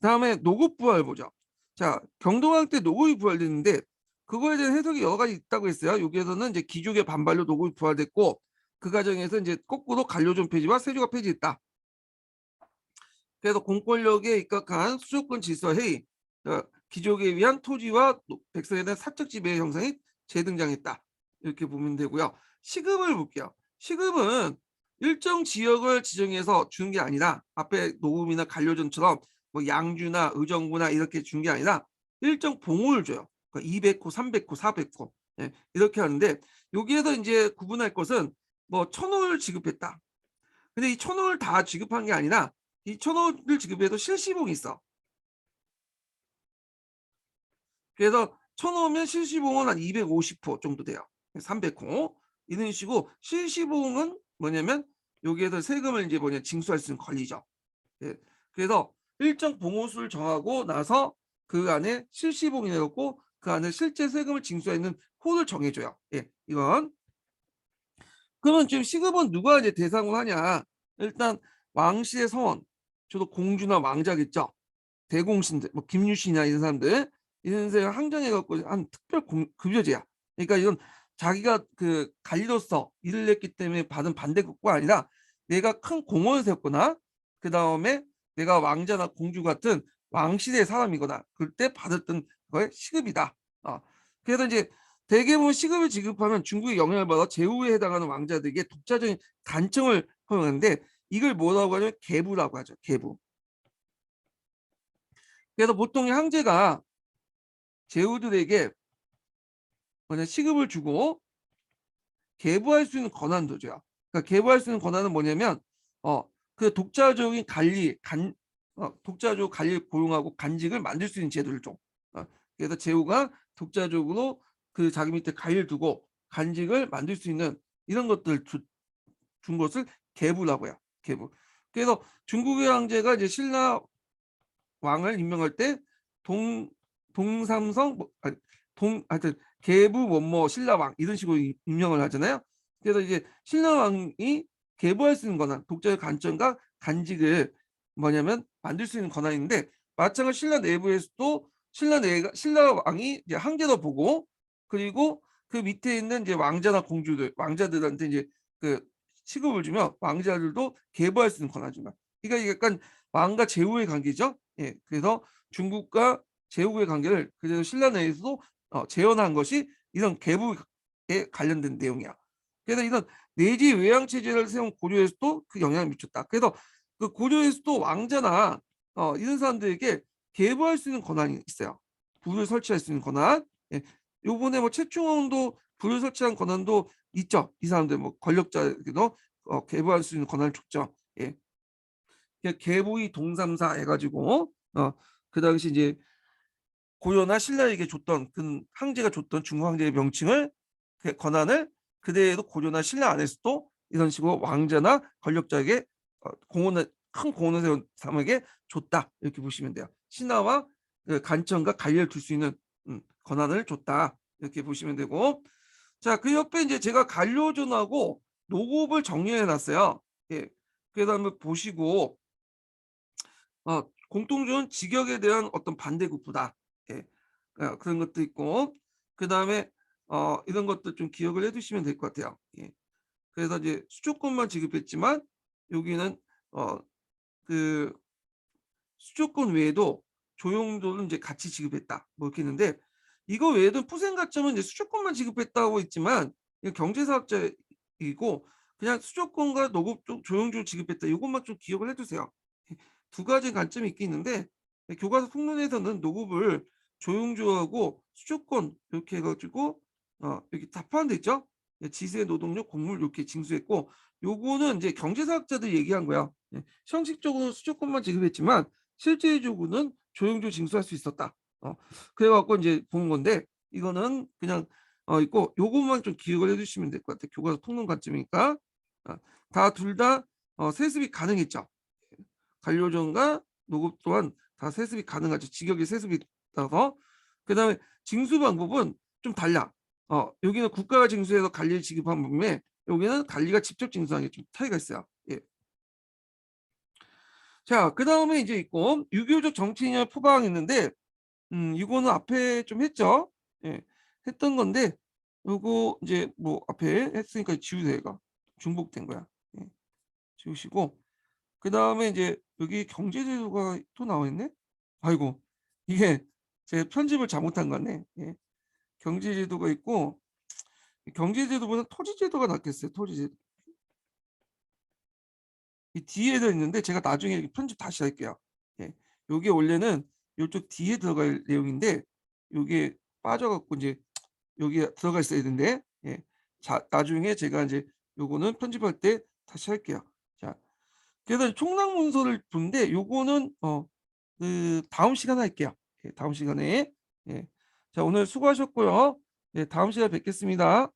다음에 노급 부활 보죠. 자, 경동왕 때 노급이 부활됐는데 그거에 대한 해석이 여러 가지 있다고 했어요. 여기에서는 이제 귀족의 반발로 노급이 부활됐고 그 과정에서 이제 거꾸로 관료존 폐지와 세조가 폐지했다. 그래서 공권력에 입각한 수조권 질서 회의, 귀족에 의한 토지와 백성에 대한 사적 지배 형상이 재등장했다. 이렇게 보면 되고요. 시급을 볼게요. 시급은 일정 지역을 지정해서 주는 게 아니라 앞에 노금이나 관료전처럼 뭐 양주나 의정부나 이렇게 주는 게 아니라 일정 봉을 줘요. 그러니까 200호, 300호, 400호 이렇게 하는데 여기에서 이제 구분할 것은 뭐 1,000호를 지급했다. 근데 이 1,000호를 다 지급한 게 아니라 이 1,000호를 지급해도 실시봉이 있어. 그래서 1,000호면 실시봉은 한 250호 정도 돼요. 300호 이런 식으로 실시봉은 뭐냐면 여기에서 세금을 이제 징수할 수 있는 권리죠. 예. 그래서 일정 봉호수를 정하고 나서 그 안에 실시봉이 되었고 그 안에 실제 세금을 징수할 수 있는 호를 정해줘요. 예, 이건. 그러면 지금 시급은 누가 이제 대상으로 하냐? 일단 왕실의 서원, 저도 공주나 왕자겠죠. 대공신들, 뭐 김유신이나 이런 사람들, 이런 사람 항전해갖고 한 특별 급여제야. 그러니까 이건 자기가 그 관리로서 일을 했기 때문에 받은 반대급부가 아니라 내가 큰 공헌을 세웠거나 그 다음에 내가 왕자나 공주 같은 왕실의 사람이거나 그럴 때 받았던 거의 시급이다. 그래서 이제 대개 보면 시급을 지급하면 중국의 영향을 받아 제후에 해당하는 왕자들에게 독자적인 간청을 허용하는데 이걸 뭐라고 하냐면 계부라고 하죠. 계부. 그래서 보통 황제가 제후들에게 시급을 주고 계부할 수 있는 권한도 줘요. 그러니까 계부할 수 있는 권한은 뭐냐면 그 독자적인 관리 독자적 관리를 고용하고 간직을 만들 수 있는 제도를 줘. 그래서 제후가 독자적으로 그 자기 밑에 관리를 두고 간직을 만들 수 있는 이런 것들 준 것을 계부라고 해요. 계부. 그래서 중국의 황제가 이제 신라 왕을 임명할 때 동 동삼성 뭐 아니 동 하여튼 계부 뭐뭐 신라왕 이런 식으로 임명을 하잖아요. 그래서 이제 신라왕이 계부할 수 있는 권한, 독자의 관점과 간직을 뭐냐면 만들 수 있는 권한인데 마찬가지로 신라 내부에서도 신라왕이 이제 한 개 더 보고 그리고 그 밑에 있는 이제 왕자나 공주들, 왕자들한테 이제 그 시급을 주면 왕자들도 계부할 수 있는 권한을 줍니다. 그러니까 이게 약간 왕과 제후의 관계죠. 예, 그래서 중국과 제후의 관계를 그래서 신라 내에서도 재현한 것이 이런 계부에 관련된 내용이야. 그래서 이런 내지 외양 체제를 세운 고려에서도 그 영향을 미쳤다. 그래서 그 고려에서도 왕자나 이런 사람들에게 계부할 수 있는 권한이 있어요. 불을 설치할 수 있는 권한. 예. 요번에 뭐 최충원도 불을 설치한 권한도 있죠. 이 사람들 뭐 권력자에게도 계부할 수 있는 권한을 줬죠. 예. 계부의 동삼사 해가지고 그 당시 이제 고려나 신라에게 줬던 그 황제가 줬던 중국 황제의 명칭을 그 권한을 그대로 고려나 신라 안에서도 이런 식으로 왕자나 권력자에게 공헌을 큰 공헌을 세운 사람에게 줬다 이렇게 보시면 돼요. 신하와 그 간청과 관리를 둘 수 있는 권한을 줬다 이렇게 보시면 되고 자 그 옆에 이제 제가 간료전하고 노급을 정리해 놨어요. 예. 그래서 한번 보시고 공통주는 직역에 대한 어떤 반대급부다. 예. 그런 것도 있고 그다음에 이런 것도 좀 기억을 해두시면 될 것 같아요. 예. 그래서 이제 수조권만 지급했지만 여기는 그 수조권 외에도 조용도는 이제 같이 지급했다. 뭐 이렇게 했는데 이거 외에도 푸센가점은 이제 수조권만 지급했다고 했지만 경제사학자이고 그냥 수조권과 노급 조용조 지급했다. 이것만 좀 기억을 해두세요. 두 가지 관점이 있긴 있는데 교과서 통론에서는 노급을 조용조하고 수조권 이렇게 해가지고 이렇게 답하는 데 있죠. 지세, 노동력, 곡물 이렇게 징수했고 요거는 이제 경제사학자들 얘기한 거야. 형식적으로 수조권만 지급했지만 실제적으로는 조용조 징수할 수 있었다. 그래갖고 이제 본 건데 이거는 그냥 있고 요것만 좀 기억을 해주시면 될 것 같아요. 교과서 통론 관점이니까 다 둘 다 세습이 가능했죠. 관료전과 노급 또한 다 세습이 가능하죠. 직역의 세습이 따라서. 그다음에 징수 방법은 좀 달라. 여기는 국가가 징수해서 관리를 지급한 반면에 여기는 관리가 직접 징수하는 게 좀 차이가 있어요. 예. 자, 그다음에 이제 있고 유교적 정치인의 포방이 있는데 이거는 앞에 좀 했죠. 예. 했던 건데 요거 이제 뭐 앞에 했으니까 지우세요. 얘가 중복된 거야. 예. 지우시고 그다음에 이제 여기 경제제도가 또 나와 있네. 아이고 이게 제 편집을 잘못한 거네. 예. 경제제도가 있고 경제제도보다 토지제도가 낫겠어요. 토지제도. 이 뒤에도 있는데 제가 나중에 편집 다시 할게요. 예. 요게 원래는 요쪽 뒤에 들어갈 내용인데 요게 빠져갖고 이제 여기에 들어가 있어야 되는데 예. 자 나중에 제가 이제 요거는 편집할 때 다시 할게요. 자 그래서 총락 문서를 보는데 요거는 그 다음 시간에 할게요. 예, 다음 시간에. 예. 자, 오늘 수고하셨고요. 네, 다음 시간에 뵙겠습니다.